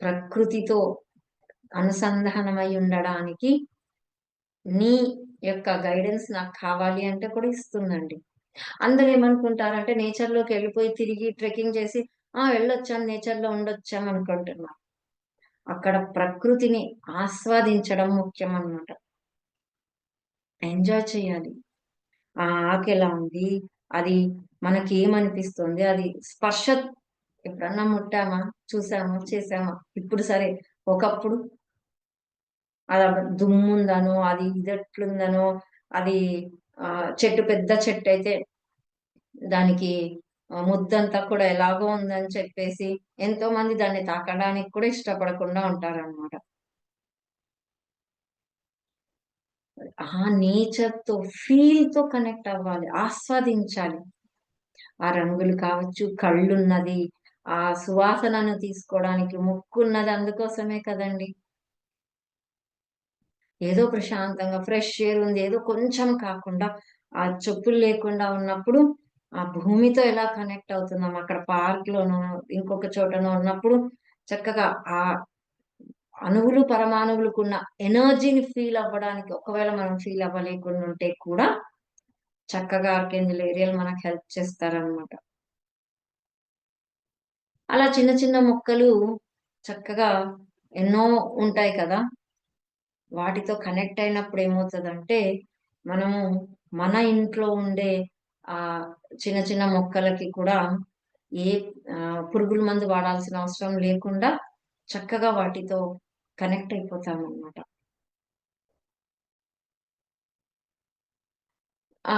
ప్రకృతితో అనుసంధానమై ఉండడానికి నీ యొక్క గైడెన్స్ నాకు కావాలి అంటే కూడా ఇస్తుందండి. అందరూ ఏమనుకుంటారంటే నేచర్ లోకి వెళ్ళిపోయి తిరిగి ట్రెక్కింగ్ చేసి వెళ్ళొచ్చాం, నేచర్ లో ఉండొచ్చాం అనుకుంటున్నాం. అక్కడ ప్రకృతిని ఆస్వాదించడం ముఖ్యం అన్నమాట. ఎంజాయ్ చేయాలి. ఆ ఆకు ఎలా ఉంది, అది మనకి ఏమనిపిస్తుంది, అది స్పర్శ ఎప్పుడన్నా ముట్టామా, చూసామా, చేసామా. ఇప్పుడు సరే, ఒకప్పుడు అది దుమ్ముందనో, అది ఇదెట్లుందనో, అది చెట్టు పెద్ద చెట్టు అయితే దానికి ముద్దంతా కూడా ఎలాగో ఉందని చెప్పేసి ఎంతో మంది దాన్ని తాకడానికి కూడా ఇష్టపడకుండా ఉంటారన్నమాట. ఆ నేచర్ తో, ఫీల్ తో కనెక్ట్ అవ్వాలి, ఆస్వాదించాలి. ఆ రంగులు కావచ్చు, కళ్ళున్నది, ఆ సువాసనను తీసుకోవడానికి ముక్కున్నది అందుకోసమే కదండి. ఏదో ప్రశాంతంగా ఫ్రెష్ ఎయిర్ ఉంది, ఏదో కొంచెం కాకుండా ఆ చెప్పులు లేకుండా ఉన్నప్పుడు ఆ భూమితో ఎలా కనెక్ట్ అవుతున్నాం, అక్కడ పార్క్ లోనో ఇంకొక చోటనో ఉన్నప్పుడు చక్కగా ఆ అణువులు పరమాణువులకున్న ఎనర్జీని ఫీల్ అవ్వడానికి, ఒకవేళ మనం ఫీల్ అవ్వలేకుండా ఉంటే కూడా చక్కగా ఆర్కేంజల్ ఏరియాలు మనకు హెల్ప్ చేస్తారనమాట. అలా చిన్న చిన్న మొక్కలు చక్కగా ఎన్నో ఉంటాయి కదా. వాటితో కనెక్ట్ అయినప్పుడు ఏమవుతదంటే, మనము మన ఇంట్లో ఉండే ఆ చిన్న చిన్న మొక్కలకి కూడా ఏ పురుగుల మందు వాడాల్సిన అవసరం లేకుండా చక్కగా వాటితో కనెక్ట్ అయిపోతామన్నమాట. ఆ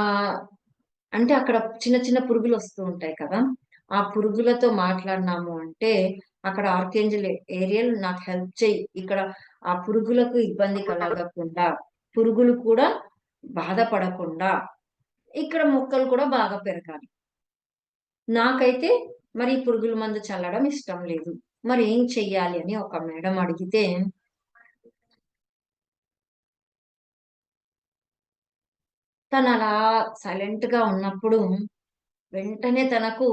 అంటే అక్కడ చిన్న చిన్న పురుగులు వస్తూ ఉంటాయి కదా. ఆ పురుగులతో మాట్లాడినాము అంటే అక్కడ ఆర్కేంజల్ ఏరియల్ నాకు హెల్ప్ చెయ్యి. ఇక్కడ ఆ పురుగులకు ఇబ్బంది కలగకుండా, పురుగులు కూడా బాధపడకుండా ఇక్కడ మొక్కలు కూడా బాగా పెరగాలి. నాకైతే మరి పురుగుల మందు చల్లడం ఇష్టం లేదు. మరి ఏం చెయ్యాలి అని ఒక మేడం అడిగితే, తను అలా సైలెంట్ గా ఉన్నప్పుడు వెంటనే తనకు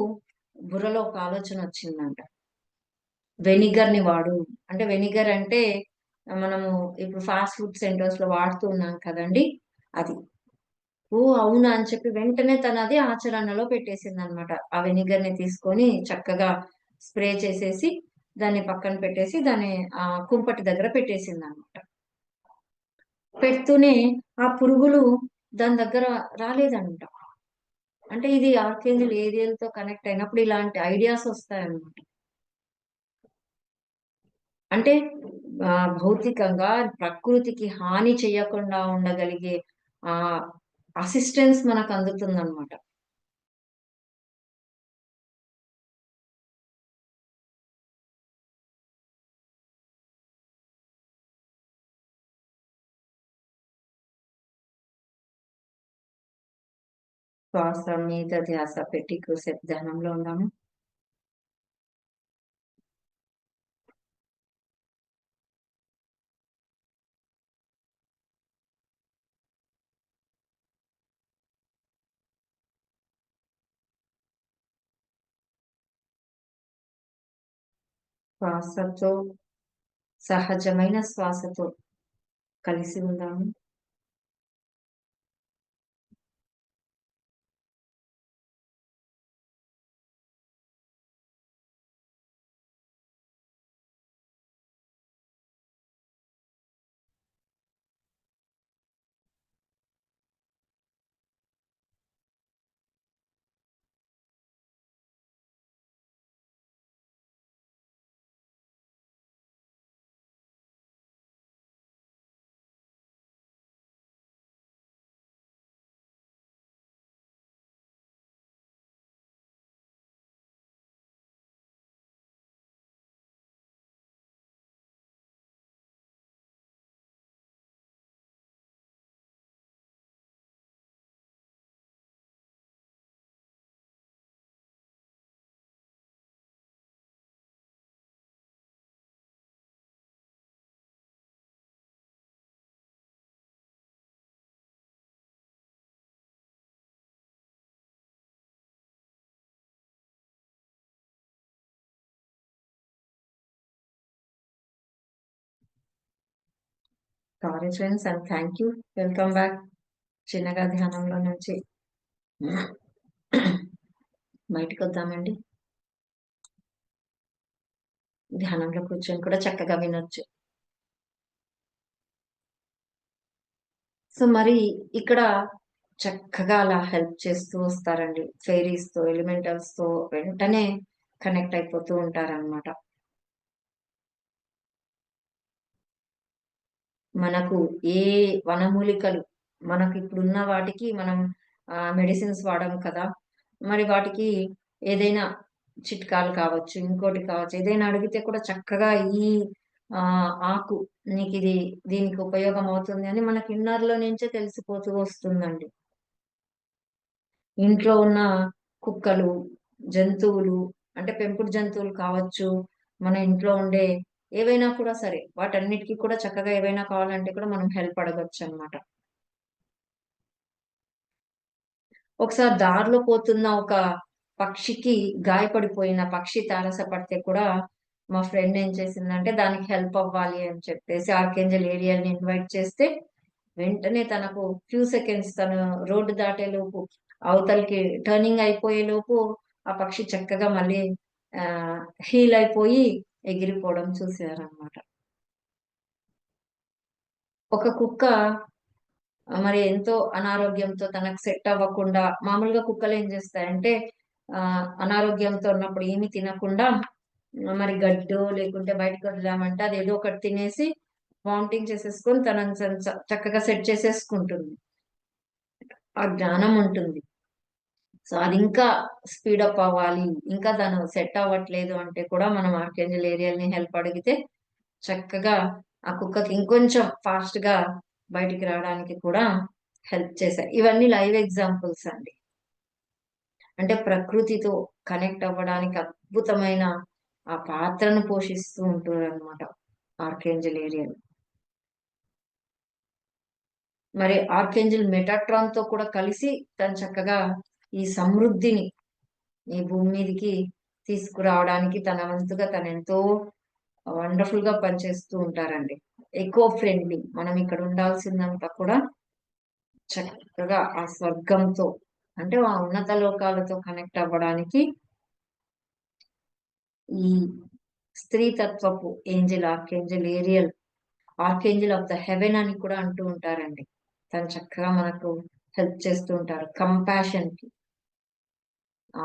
బుర్రలో ఒక ఆలోచన వచ్చిందంట. వెనిగర్ ని వాడు. అంటే వెనిగర్ అంటే మనము ఇప్పుడు ఫాస్ట్ ఫుడ్ సెంటర్స్ లో వాడుతూ ఉన్నాం కదండీ, అది. ఓహ్! అవునా అని చెప్పి వెంటనే తనది ఆచరణలో పెట్టేసిందనమాట. ఆ వెనిగర్ ని తీసుకొని చక్కగా స్ప్రే చేసేసి దాన్ని పక్కన పెట్టేసి దాన్ని కుంపటి దగ్గర పెట్టేసిందనమాట. పెడుతూనే ఆ పురుగులు దాని దగ్గర రాలేదంట. అంటే ఇది ఆర్కేంజల్ ఏరియల్‌తో కనెక్ట్ అయినప్పుడు ఇలాంటి ఐడియాస్ వస్తాయన్నమాట. అంటే భౌతికంగా ప్రకృతికి హాని చేయకుండా ఉండగలిగే ఆహ్, అసిస్టెన్స్ మనకు అందుతుందన్నమాట. శ్వాస మీద ధ్యాస పెట్టి ఎక్కువసేపు ధ్యానంలో ఉందాము. శ్వాసతో, సహజమైన శ్వాసతో కలిసి ఉందాము. Sorry friends and thank you. Welcome back. చిన్నగా ధ్యానంలో నుంచి బయటకు వద్దామండి. ధ్యానంలో కూర్చొని కూడా చక్కగా వినొచ్చు. సో మరి ఇక్కడ చక్కగా అలా హెల్ప్ చేస్తూ వస్తారండి. ఫెయిరీస్ తో, ఎలిమెంటల్స్ తో వెంటనే కనెక్ట్ అయిపోతూ ఉంటారన్నమాట. మనకు ఏ వనమూలికలు మనకి ఇప్పుడున్న వాటికి మనం మెడిసిన్స్ వాడము కదా. మరి వాటికి ఏదైనా చిట్కాలు కావచ్చు, ఇంకోటి కావచ్చు, ఏదైనా అడిగితే కూడా చక్కగా ఈ ఆకు నీకు ఇది దీనికి ఉపయోగం అవుతుంది అని మనకి ఇన్నర్ లో నుంచే తెలిసిపోతూ వస్తుందండి. ఇంట్లో ఉన్న కుక్కలు, జంతువులు అంటే పెంపుడు జంతువులు కావచ్చు, మన ఇంట్లో ఉండే ఏవైనా కూడా సరే వాటన్నిటికీ కూడా చక్కగా ఏవైనా కావాలంటే కూడా మనం హెల్ప్ అడగొచ్చు అన్నమాట. ఒకసారి దారిలో పోతున్న ఒక పక్షికి గాయపడిపోయిన పక్షి తారసపడితే కూడా మా ఫ్రెండ్ ఏం చేసిందంటే దానికి హెల్ప్ అవ్వాలి అని చెప్పేసి ఆర్కేంజల్ ఏరియల్ని ఇన్వైట్ చేస్తే వెంటనే తనకు ఫ్యూ సెకండ్స్ తను రోడ్డు దాటే లోపు అవతలకి టర్నింగ్ అయిపోయే లోపు ఆ పక్షి చక్కగా మళ్ళీ ఆ హీల్ అయిపోయి ఎగిరిపోవడం చూసారనమాట. ఒక కుక్క మరి ఎంతో అనారోగ్యంతో తనకు సెట్ అవ్వకుండా మామూలుగా కుక్కలు ఏం చేస్తాయంటే అనారోగ్యంతో ఉన్నప్పుడు ఏమి తినకుండా మరి గడ్డో లేకుంటే బయటకు వదిలామంటే అది ఏదో ఒకటి తినేసి వామిటింగ్ చేసేసుకొని తనని చక్కగా సెట్ చేసేసుకుంటుంది. ఆ జ్ఞానం ఉంటుంది. సో అది ఇంకా స్పీడప్ అవ్వాలి, ఇంకా తను సెట్ అవ్వట్లేదు అంటే కూడా మనం ఆర్కేంజల్ ఏరియాని హెల్ప్ అడిగితే చక్కగా ఆ కుక్కకి ఇంకొంచెం ఫాస్ట్ గా బయటికి రావడానికి కూడా హెల్ప్ చేశాయి. ఇవన్నీ లైవ్ ఎగ్జాంపుల్స్ అండి. అంటే ప్రకృతితో కనెక్ట్ అవ్వడానికి అద్భుతమైన ఆ పాత్రను పోషిస్తూ ఉంటారు అనమాట ఆర్కేంజల్ ఏరియల్. మరి ఆర్కేంజల్ మెటాట్రాన్ తో కూడా కలిసి తను చక్కగా ఈ సమృద్ధిని ఈ భూమి మీదకి తీసుకురావడానికి తన వంతుగా తను ఎంతో వండర్ఫుల్ గా పనిచేస్తూ ఉంటారండి. Eco friendly. మనం ఇక్కడ ఉండాల్సిందంతా కూడా చక్కగా ఆ స్వర్గంతో అంటే ఆ ఉన్నత లోకాలతో కనెక్ట్ అవ్వడానికి ఈ స్త్రీ తత్వపు angel archangel Ariel, archangel of the heaven అని కూడా అంటూ ఉంటారండి. తను చక్కగా మనకు హెల్ప్ చేస్తూ ఉంటారు కంపాషన్ కి,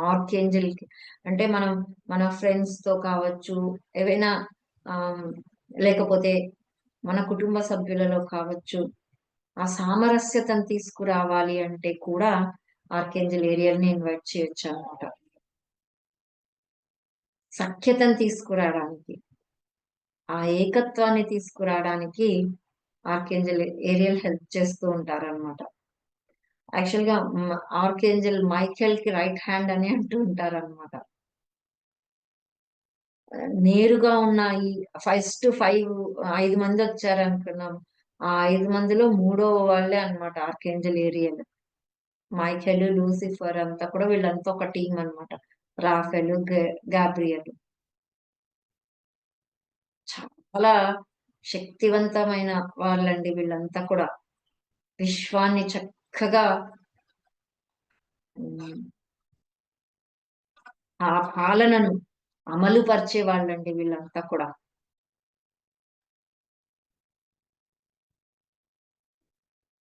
ఆర్కేంజల్ కి. అంటే మనం మన ఫ్రెండ్స్ తో కావచ్చు, ఏవైనా లేకపోతే మన కుటుంబ సభ్యులలో కావచ్చు, ఆ సామరస్యతను తీసుకురావాలి అంటే కూడా ఆర్కేంజల్ ఏరియల్ ని ఇన్వైట్ చేయొచ్చు అనమాట. సఖ్యతను తీసుకురావడానికి, ఆ ఏకత్వాన్ని తీసుకురావడానికి ఆర్కేంజల్ ఏరియల్ హెల్ప్ చేస్తూ ఉంటారన్నమాట. యాక్చువల్ గా ఆర్కేంజల్ మైఖేల్ కి రైట్ హ్యాండ్ అని అంటూ ఉంటారన్నమాట. నేరుగా ఉన్న ఈ ఫస్ట్ 5 మంది వచ్చారనుకున్నాం. ఆ 5 మందిలో మూడో వాళ్ళే అన్నమాట ఆర్కేంజల్ ఏరియల్. మైఖేల్, లూసిఫర్ అంతా కూడా వీళ్ళంతా ఒక టీం అన్నమాట. రాఫెల్, గాబ్రియల్ చాలా శక్తివంతమైన వాళ్ళండి వీళ్ళంతా కూడా. విశ్వాన్ని చక్కగా ఆ పాలనను అమలు పరిచే వాళ్ళండి వీళ్ళంతా కూడా.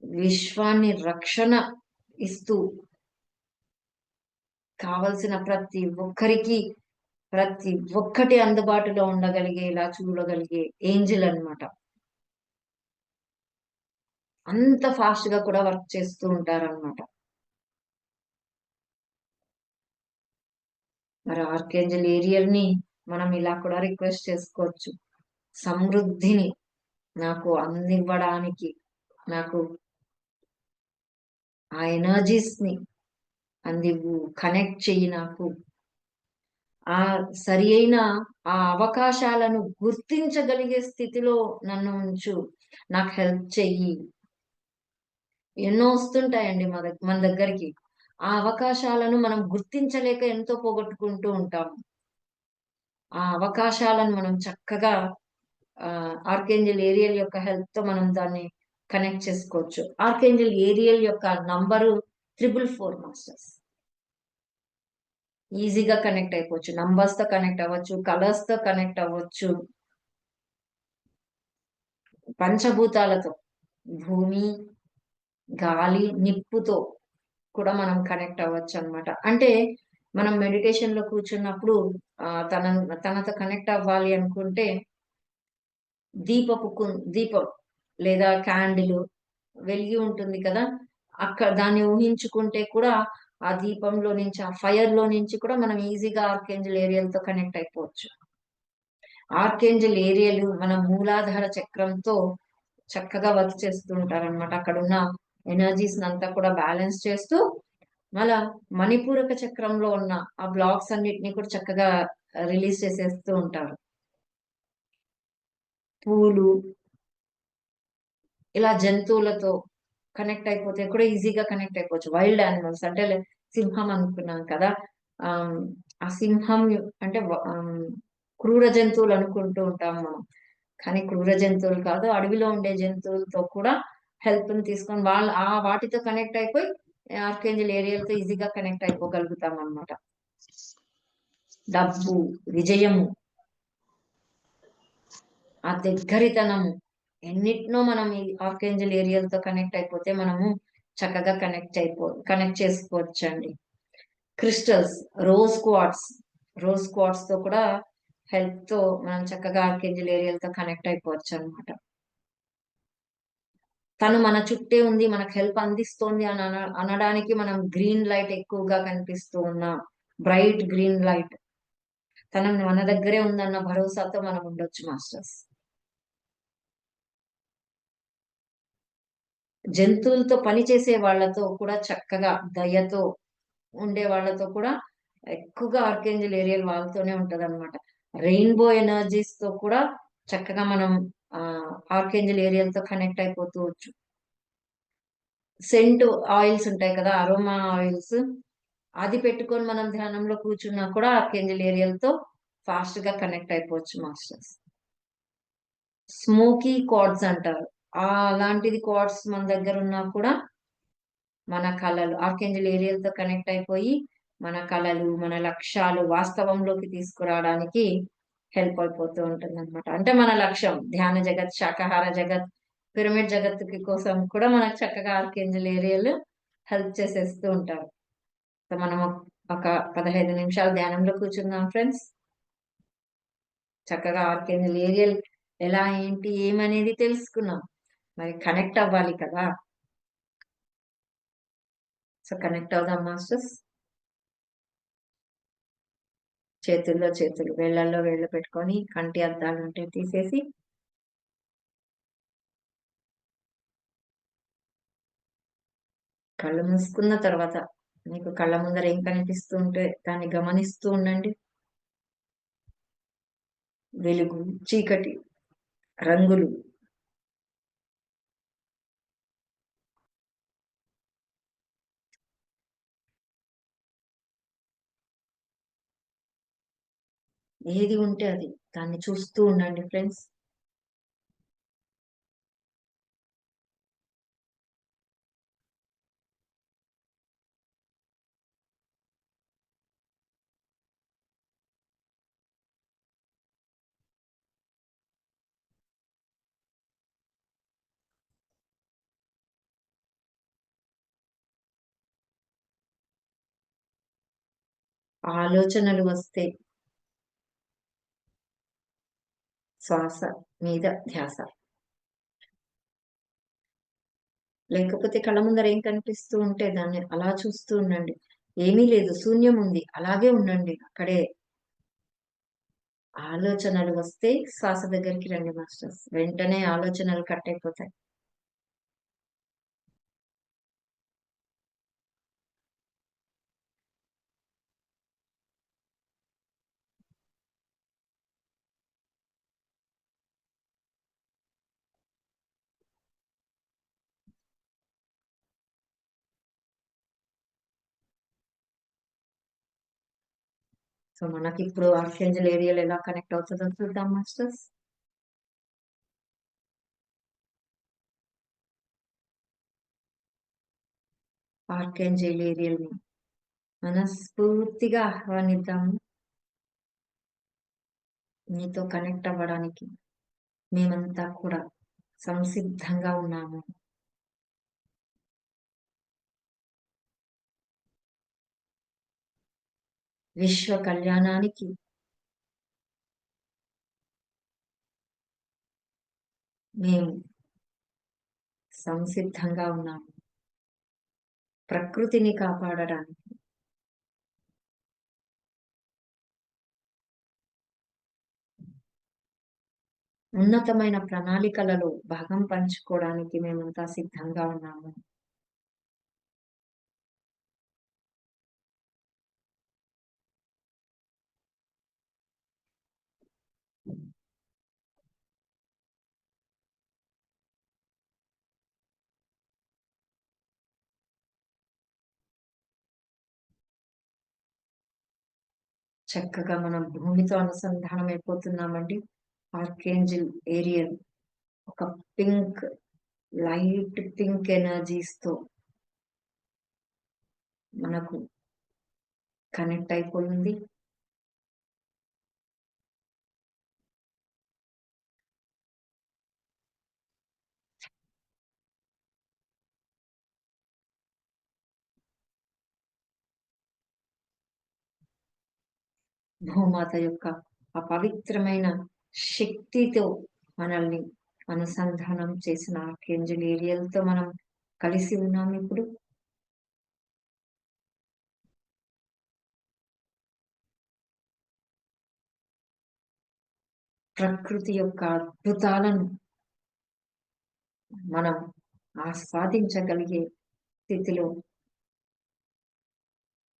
విశ్వాన్ని రక్షణ ఇస్తూ కావలసిన ప్రతి ఒక్కటి అందుబాటులో ఉండగలిగేలా చూడగలిగే ఏంజల్ అన్నమాట. అంత ఫాస్ట్ గా కూడా వర్క్ చేస్తూ ఉంటారన్నమాట. మరి ఆర్కేంజల్ ఏరియల్ ని మనం ఇలా కూడా రిక్వెస్ట్ చేసుకోవచ్చు. సమృద్ధిని నాకు అందివ్వడానికి, నాకు ఆ ఎనర్జీస్ ని అందివ్వు, కనెక్ట్ చెయ్యి, నాకు ఆ సరి అయిన ఆ అవకాశాలను గుర్తించగలిగే స్థితిలో నన్ను ఉంచు, నాకు హెల్ప్ చెయ్యి. ఎన్నో వస్తుంటాయండి మన దగ్గరికి. ఆ అవకాశాలను మనం గుర్తించలేక ఎంతో పోగొట్టుకుంటూ ఉంటాము. ఆ అవకాశాలను మనం చక్కగా ఆర్కేంజల్ ఏరియల్ యొక్క హెల్ప్ తో మనం దాన్ని కనెక్ట్ చేసుకోవచ్చు. ఆర్కేంజల్ ఏరియల్ యొక్క నంబరు 444 మాస్టర్స్. ఈజీగా కనెక్ట్ అయిపోవచ్చు, నంబర్స్ తో కనెక్ట్ అవ్వచ్చు, కలర్స్ తో కనెక్ట్ అవ్వచ్చు, పంచభూతాలతో, భూమి, గాలి, నిప్పుతో కూడా మనం కనెక్ట్ అవ్వచ్చు అన్నమాట. అంటే మనం మెడిటేషన్ లో కూర్చున్నప్పుడు తనతో కనెక్ట్ అవ్వాలి అనుకుంటే దీపం లేదా క్యాండిల్ వెలిగి ఉంటుంది కదా, అక్కడ దాన్ని ఊహించుకుంటే కూడా ఆ దీపంలో నుంచి, ఆ ఫైర్ లో నుంచి కూడా మనం ఈజీగా ఆర్కేంజల్ ఏరియల్తో కనెక్ట్ అయిపోవచ్చు. ఆర్కేంజల్ ఏరియలు మన మూలాధార చక్రంతో చక్కగా వర్క్ చేస్తూ ఉంటారన్నమాట. అక్కడ ఉన్న ఎనర్జీస్ అంతా కూడా బ్యాలెన్స్ చేస్తూ, మళ్ళా మణిపూరక చక్రంలో ఉన్న ఆ బ్లాక్స్ అన్నిటిని కూడా చక్కగా రిలీజ్ చేసేస్తూ ఉంటారు. పూలు, ఇలా జంతువులతో కనెక్ట్ అయిపోతే కూడా ఈజీగా కనెక్ట్ అయిపోవచ్చు. వైల్డ్ యానిమల్స్ అంటే సింహం అనుకున్నాం కదా, ఆ సింహం అంటే క్రూర జంతువులు అనుకుంటూ ఉంటాం మనం, కానీ క్రూర జంతువులు కాదు, అడవిలో ఉండే జంతువులతో కూడా హెల్ప్ ని తీసుకొని వాటితో కనెక్ట్ అయిపోయి ఆర్కేంజల్ ఏరియాలతో ఈజీగా కనెక్ట్ అయిపోగలుగుతాం అన్నమాట. డబ్బు, విజయము, ఆ దగ్గరితనము, ఎన్నిటినో మనం ఈ ఆర్కేంజల్ ఏరియాలతో కనెక్ట్ అయిపోతే మనము చక్కగా కనెక్ట్ చేసుకోవచ్చండి. క్రిస్టల్స్, రోజ్ క్వార్ట్స్ తో కూడా హెల్ప్ తో మనం చక్కగా ఆర్కేంజల్ ఏరియాలతో కనెక్ట్ అయిపోవచ్చు అనమాట. తను మన చుట్టే ఉంది, మనకు హెల్ప్ అందిస్తోంది అని అనడానికి మనం గ్రీన్ లైట్ ఎక్కువగా కనిపిస్తూ ఉన్న బ్రైట్ గ్రీన్ లైట్, తన మన దగ్గరే ఉందన్న భరోసాతో మనం ఉండొచ్చు మాస్టర్స్. జంతువులతో పనిచేసే వాళ్ళతో కూడా చక్కగా దయతో ఉండే వాళ్ళతో కూడా ఎక్కువగా ఆర్కేంజల్ ఏరియల్ వాళ్ళతోనే ఉంటది అనమాట. రెయిన్బో ఎనర్జీస్ తో కూడా చక్కగా మనం ఆర్కేంజల్ ఏరియల్తో కనెక్ట్ అయిపోతూ. సెంట్ ఆయిల్స్ ఉంటాయి కదా, అరోమా ఆయిల్స్, అది పెట్టుకొని మనం ధ్యానంలో కూర్చున్నా కూడా ఆర్కేంజల్ ఏరియల్తో ఫాస్ట్ గా కనెక్ట్ అయిపోవచ్చు మాస్టర్స్. స్మోకీ కార్డ్స్ అంటారు, అలాంటిది కార్డ్స్ మన దగ్గర ఉన్నా కూడా మన కళలు ఆర్కేంజల్ ఏరియల్తో కనెక్ట్ అయిపోయి మన కళలు, మన లక్ష్యాలు వాస్తవంలోకి తీసుకురావడానికి హెల్ప్ అయిపోతూ ఉంటుంది అనమాట. అంటే మన లక్ష్యం ధ్యాన జగత్, శాకాహార జగత్, పిరమిడ్ జగత్తుకి కోసం కూడా మనకు చక్కగా ఆర్కేంజల్ ఏరియల్ హెల్ప్ చేసేస్తూ ఉంటారు. సో మనం ఒక 15 నిమిషాలు ధ్యానంలో కూర్చుందాం ఫ్రెండ్స్. చక్కగా ఆర్కేంజల్ ఏరియల్ ఎలా ఏంటి ఏమనేది తెలుసుకున్నాం, మరి కనెక్ట్ అవ్వాలి కదా. సో కనెక్ట్ అవుదాం మాస్టర్స్. చేతుల్లో చేతులు, వేళ్లలో వేళ్ళు పెట్టుకొని కంటి అద్దాలు ఉంటే తీసేసి కళ్ళు మూసుకున్న తర్వాత మీకు కళ్ళ ముందర ఏం కనిపిస్తూ ఉంటే దాన్ని గమనిస్తూ ఉండండి. వెలుగు, చీకటి, రంగులు, ఏది ఉంటే అది దాన్ని చూస్తూ ఉండండి ఫ్రెండ్స్. ఆలోచనలు వస్తే శ్వాస మీద ధ్యాస, లేకపోతే కళ్ళ ముందర ఏం కనిపిస్తూ ఉంటే దాన్ని అలా చూస్తూ ఉండండి. ఏమీ లేదు, శూన్యం ఉంది, అలాగే ఉండండి అక్కడే. ఆలోచనలు వస్తే శ్వాస దగ్గరికి రండి మాస్టర్స్, వెంటనే ఆలోచనలు కట్ అయిపోతాయి. సో మనకి ఇప్పుడు ఆర్కేంజల్ ఏరియాలో ఎలా కనెక్ట్ అవుతుందో చూద్దాం మాస్టర్స్. ఆర్కేంజెల్ ఏరియల్ని మనస్ఫూర్తిగా ఆహ్వానిద్దాము. మీతో కనెక్ట్ అవ్వడానికి మేమంతా కూడా సంసిద్ధంగా ఉన్నాము. విశ్వ కళ్యాణానికి మేము సంసిద్ధంగా ఉన్నాము. ప్రకృతిని కాపాడడానికి ఉన్నతమైన ప్రణాళికలలో భాగం పంచుకోవడానికి మేమంతా సిద్ధంగా ఉన్నాము. చక్కగా మనం భూమితో అనుసంధానం అయిపోతున్నామండి. ఆర్కేంజల్ ఏరియల్ ఒక పింక్, లైట్ పింక్ ఎనర్జీస్ తో మనకు కనెక్ట్ అయిపోయింది. భూమాత యొక్క అపవిత్రమైన శక్తితో మనల్ని అనుసంధానం చేసిన ఆర్కేంజల్ ఏరియల్ తో మనం కలిసి ఉన్నాం. ఇప్పుడు ప్రకృతి యొక్క అద్భుతాలను మనం ఆస్వాదించగలిగే స్థితిలో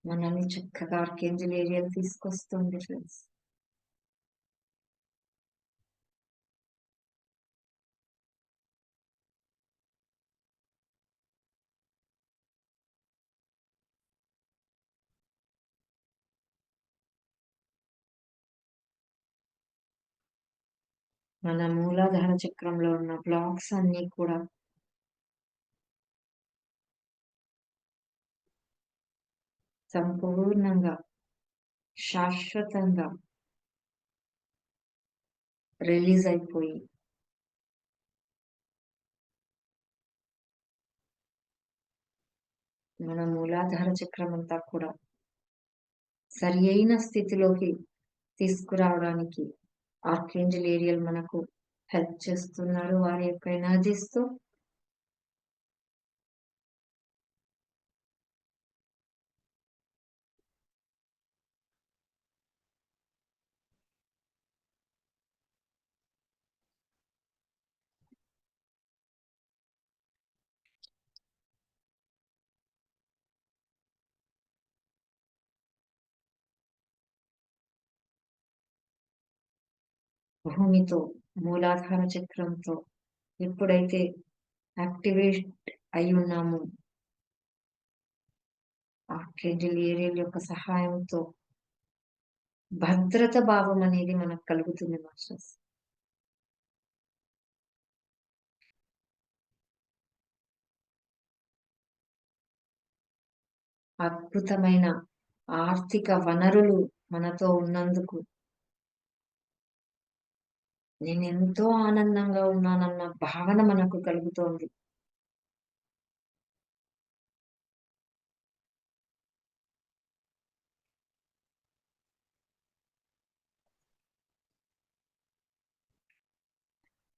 మనల్ని చక్కగా ఆర్కేంజల్ ఏరియల్ తీసుకొస్తుంది ఫ్రెండ్స్. మన మూలాధార చక్రంలో ఉన్న బ్లాక్స్ అన్ని కూడా సంపూర్ణంగా శాశ్వతంగా రిలీజ్ అయిపోయి మన మూలాధార చక్రం అంతా కూడా సరి అయిన స్థితిలోకి తీసుకురావడానికి ఆర్కేంజల్ ఏరియల్ మనకు హెల్ప్ చేస్తున్నారు వారి యొక్క ఎనర్జీస్ తో. భూమితో మూలాధార చక్రంతో ఎప్పుడైతే యాక్టివేట్ అయి ఉన్నామో ఆర్కేంజల్ ఏరియల్ యొక్క సహాయంతో భద్రత భావం అనేది మనకు కలుగుతుంది మాస్టర్స్. అద్భుతమైన ఆర్థిక వనరులు మనతో ఉన్నందుకు నేను ఎంతో ఆనందంగా ఉన్నానన్న భావన మనకు కలుగుతోంది.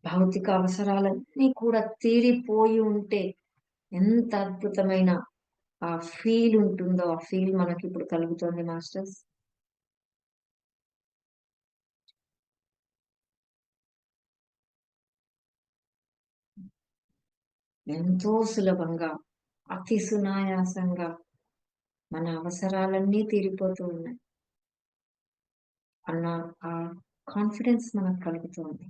భౌతిక అవసరాలన్నీ కూడా తీరిపోయి ఉంటే ఎంత అద్భుతమైన ఆ ఫీల్ ఉంటుందో ఆ ఫీల్ మనకి ఇప్పుడు కలుగుతోంది మాస్టర్స్. ఎంతో సులభంగా అతి సునాయాసంగా మన అవసరాలన్నీ తీరిపోతూ ఉన్నాయి అన్న ఆ కాన్ఫిడెన్స్ మనకు కలుగుతోంది.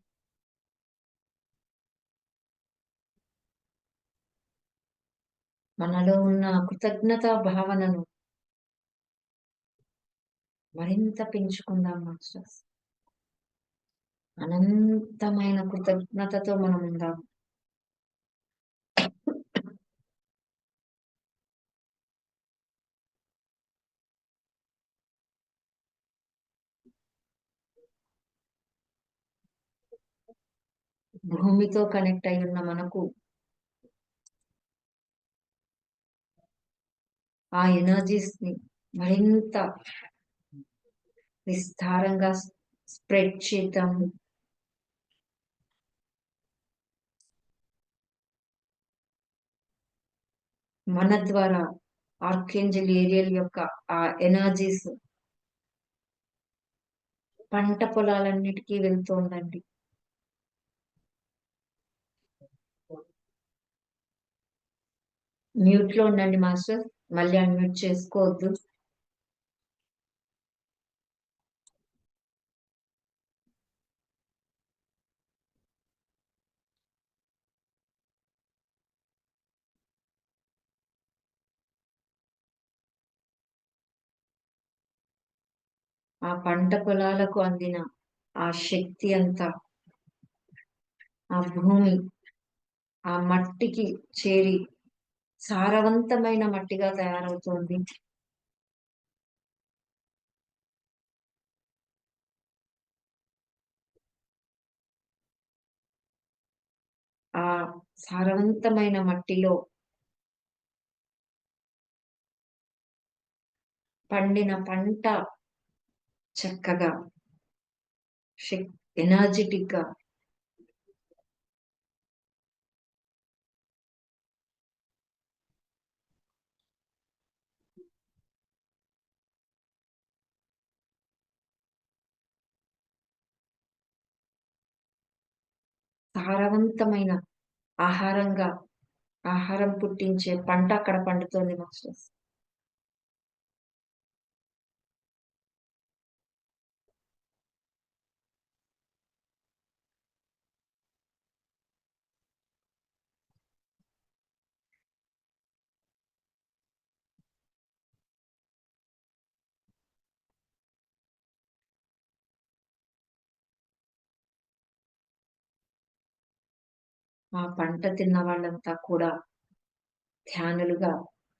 మనలో ఉన్న కృతజ్ఞతా భావనను మరింత పెంచుకుందాం మాస్టర్స్. అనంతమైన కృతజ్ఞతతో మనం ఉందాం. భూమితో కనెక్ట్ అయి ఉన్న మనకు ఆ ఎనర్జీస్ ని మరింత విస్తారంగా స్ప్రెడ్ చేద్దాము. మన ద్వారా ఆర్కేంజల్ ఏరియల్ యొక్క ఆ ఎనర్జీస్ పంట పొలాలన్నిటికీ వెళ్తోందండి. మ్యూట్ లో ఉండండి మాస్టర్, మళ్ళీ అన్మ్యూట్ చేసుకోవద్దు. ఆ పంట పొలాలకు అందిన ఆ శక్తి అంతా ఆ భూమి ఆ మట్టికి చేరి సారవంతమైన మట్టిగా తయారవుతోంది. ఆ సారవంతమైన మట్టిలో పండిన పంట చక్కగా ఎనర్జెటిక్ గా సారవంతమైన ఆహారం పుట్టించే పంట అక్కడ పండుతోంది మాస్టర్స్. ఆ పంట తిన్న వాళ్ళంతా కూడా ధ్యానులుగా,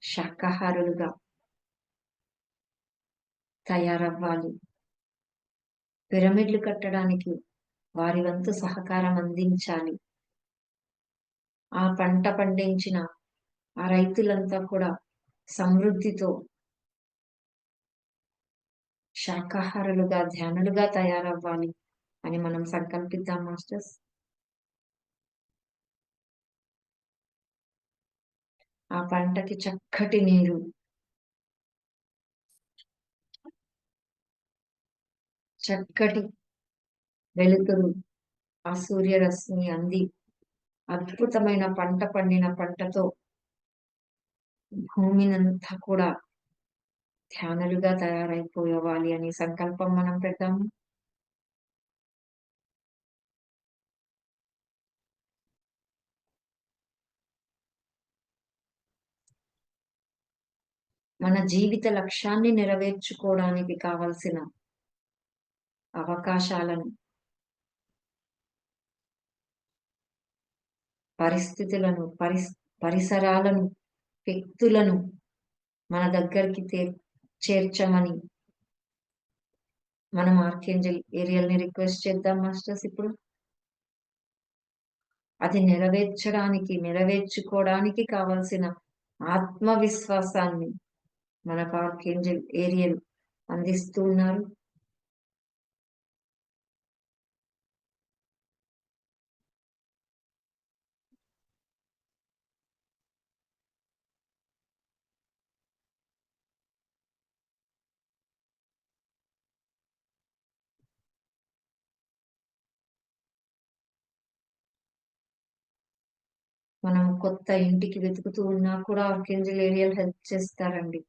శాకాహారులుగా తయారవ్వాలి. పిరమిడ్లు కట్టడానికి వారి వంతు సహకారం అందించాలి. ఆ పంట పండించిన ఆ రైతులంతా కూడా సమృద్ధితో శాకాహారులుగా, ధ్యానులుగా తయారవ్వాలి అని మనం సంకల్పిద్దాం మాస్టర్స్. ఆ పంటకి చక్కటి నీరు, చక్కటి వెలుతురు, ఆ సూర్యరశ్మి అంది అద్భుతమైన పంట పండిన పంటతో భూమినంతా కూడా ధ్యానులుగా తయారైపోవాలి అనే సంకల్పం మనం పెడదాము. మన జీవిత లక్ష్యాన్ని నెరవేర్చుకోవడానికి కావలసిన అవకాశాలను, పరిస్థితులను, పరిసరాలను, వ్యక్తులను మన దగ్గరికి చేర్చమని మనం ఆర్కేంజల్ ఏరియల్ ని రిక్వెస్ట్ చేద్దాం మాస్టర్స్. ఇప్పుడు అది నెరవేర్చుకోవడానికి కావలసిన ఆత్మవిశ్వాసాన్ని మనకు ఆర్కేంజల్ ఏరియల్ అందిస్తూ ఉన్నారు. మనం కొత్త ఇంటికి వెతుకుతూ ఉన్నా కూడా ఆర్కేంజల్ ఏరియల్ హెల్ప్ చేస్తారండి.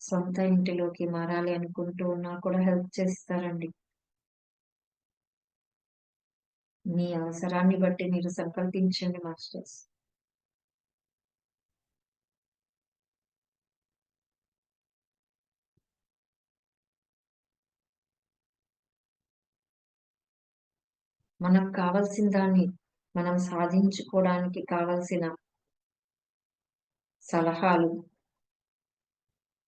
సొంత ఇంటిలోకి మారాలి అనుకుంటూ ఉన్నా కూడా హెల్ప్ చేస్తారండి. మీ అవసరాన్ని బట్టి మీరు సంకల్పించండి మాస్టర్స్. మనకు కావలసిన దాన్ని మనం సాధించుకోవడానికి కావలసిన సలహాలు,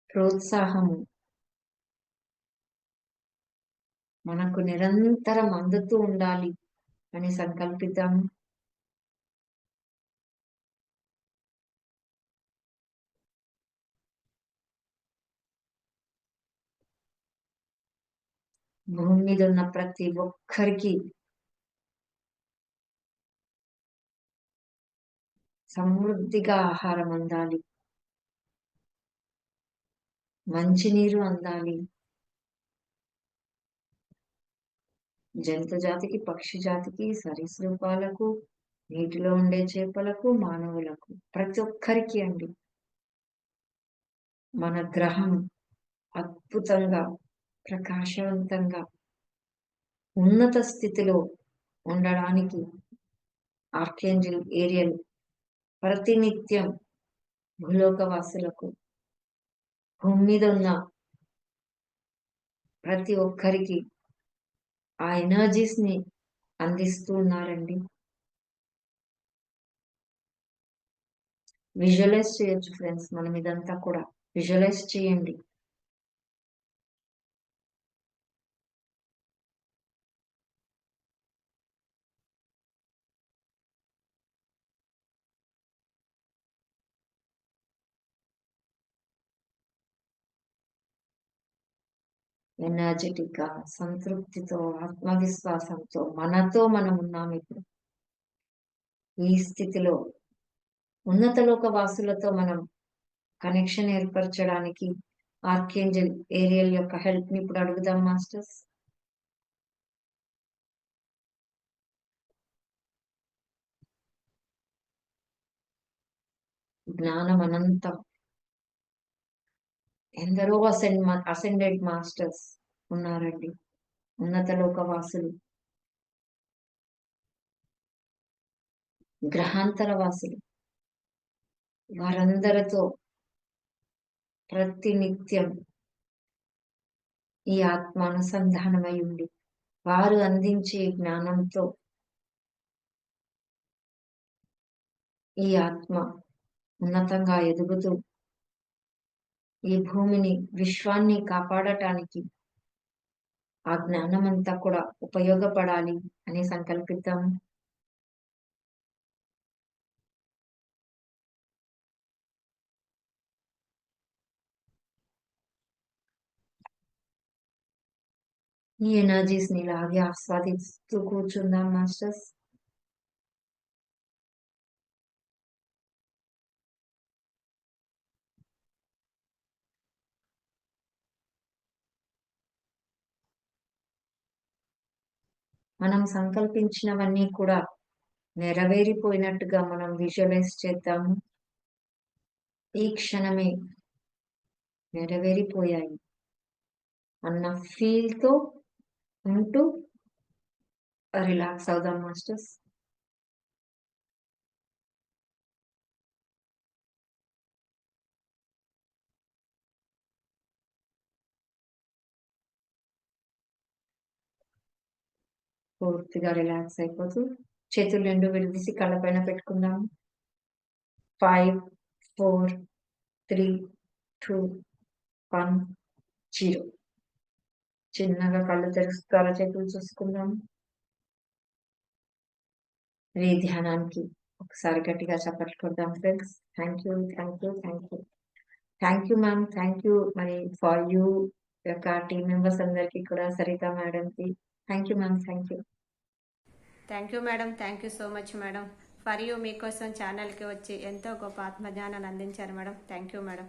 ప్రోత్సాహము మనకు నిరంతరం అందుతూ ఉండాలి అని సంకల్పిద్దాము. భూమి మీద ఉన్న ప్రతి ఒక్కరికి సమృద్ధిగా ఆహారం అందాలి, మంచినీరు అందాలి, జంతు జాతికి, పక్షి జాతికి, సరీసృపాలకు, నీటిలో ఉండే చేపలకు, మానవులకు, ప్రతి ఒక్కరికి అండి మన గ్రహం అద్భుతంగా, ప్రకాశవంతంగా, ఉన్నత స్థితిలో ఉండడానికి ఆర్కేంజల్ ఏరియల్ ప్రతినిత్యం భూలోకవాసులకు, భూమి మీద ఉన్న ప్రతి ఒక్కరికి ఆ ఎనర్జీస్ ని అందిస్తూ ఉన్నారండి. విజువలైజ్ చేయొచ్చు ఫ్రెండ్స్, మనం ఇదంతా కూడా విజువలైజ్ చేయండి. ఎనర్జెటిక్ గా, సంతృప్తితో, ఆత్మవిశ్వాసంతో మనతో మనం ఉన్నాం ఇప్పుడు. ఈ స్థితిలో ఉన్నత లోక వాసులతో మనం కనెక్షన్ ఏర్పరచడానికి ఆర్కేంజల్ ఏరియల్ యొక్క హెల్ప్ ని ఇప్పుడు అడుగుదాం మాస్టర్స్. జ్ఞానం అనంతం. ఎందరో అసెండెడ్ మాస్టర్స్ ఉన్నారండి, ఉన్నత లోక వాసులు, గ్రహాంతర వాసులు. వారందరితో ప్రతినిత్యం ఈ ఆత్మ అనుసంధానమై ఉండి వారు అందించే జ్ఞానంతో ఈ ఆత్మ ఉన్నతంగా ఎదుగుతూ ఈ భూమిని, విశ్వాన్ని కాపాడటానికి ఆ జ్ఞానం అంతా కూడా ఉపయోగపడాలి అని సంకల్పిద్దాము. ఈ ఎనర్జీస్ ని ఇలాగే ఆస్వాదిస్తూ కూర్చుందాం మాస్టర్స్. మనం సంకల్పించినవన్నీ కూడా నెరవేరిపోయినట్టుగా మనం విజువలైజ్ చేద్దాము. ఈ క్షణమే నెరవేరిపోయాయి అన్న ఫీల్ తో ఉంటూ రిలాక్స్ అవుదాం మాస్టర్స్. పూర్తిగా రిలాక్స్ అయిపోతూ చేతులు రెండు విడిదీసి కళ్ళ పైన పెట్టుకుందాం. 5, 4, 3, 2, 1, 0. చిన్నగా కళ్ళు తెరుస్తూ అలా చేతులు చూసుకుందాం. ఈ ధ్యానానికి ఒకసారి గట్టిగా చప్పట్లు కొడదాం friends. Thank you, thank you, thank you, thank you ma'am, thank you మరి ఫర్ యూ యొక్క టీం మెంబర్స్ అందరికీ కూడా, సరిత మేడంకి thank you ma'am, thank you. Thank you madam, thank you so much madam. For you మీకోసం ఛానల్కి వచ్చి ఎంతో గొప్ప ఆత్మజ్ఞానాన్ని అందించారు మేడం. Thank you madam.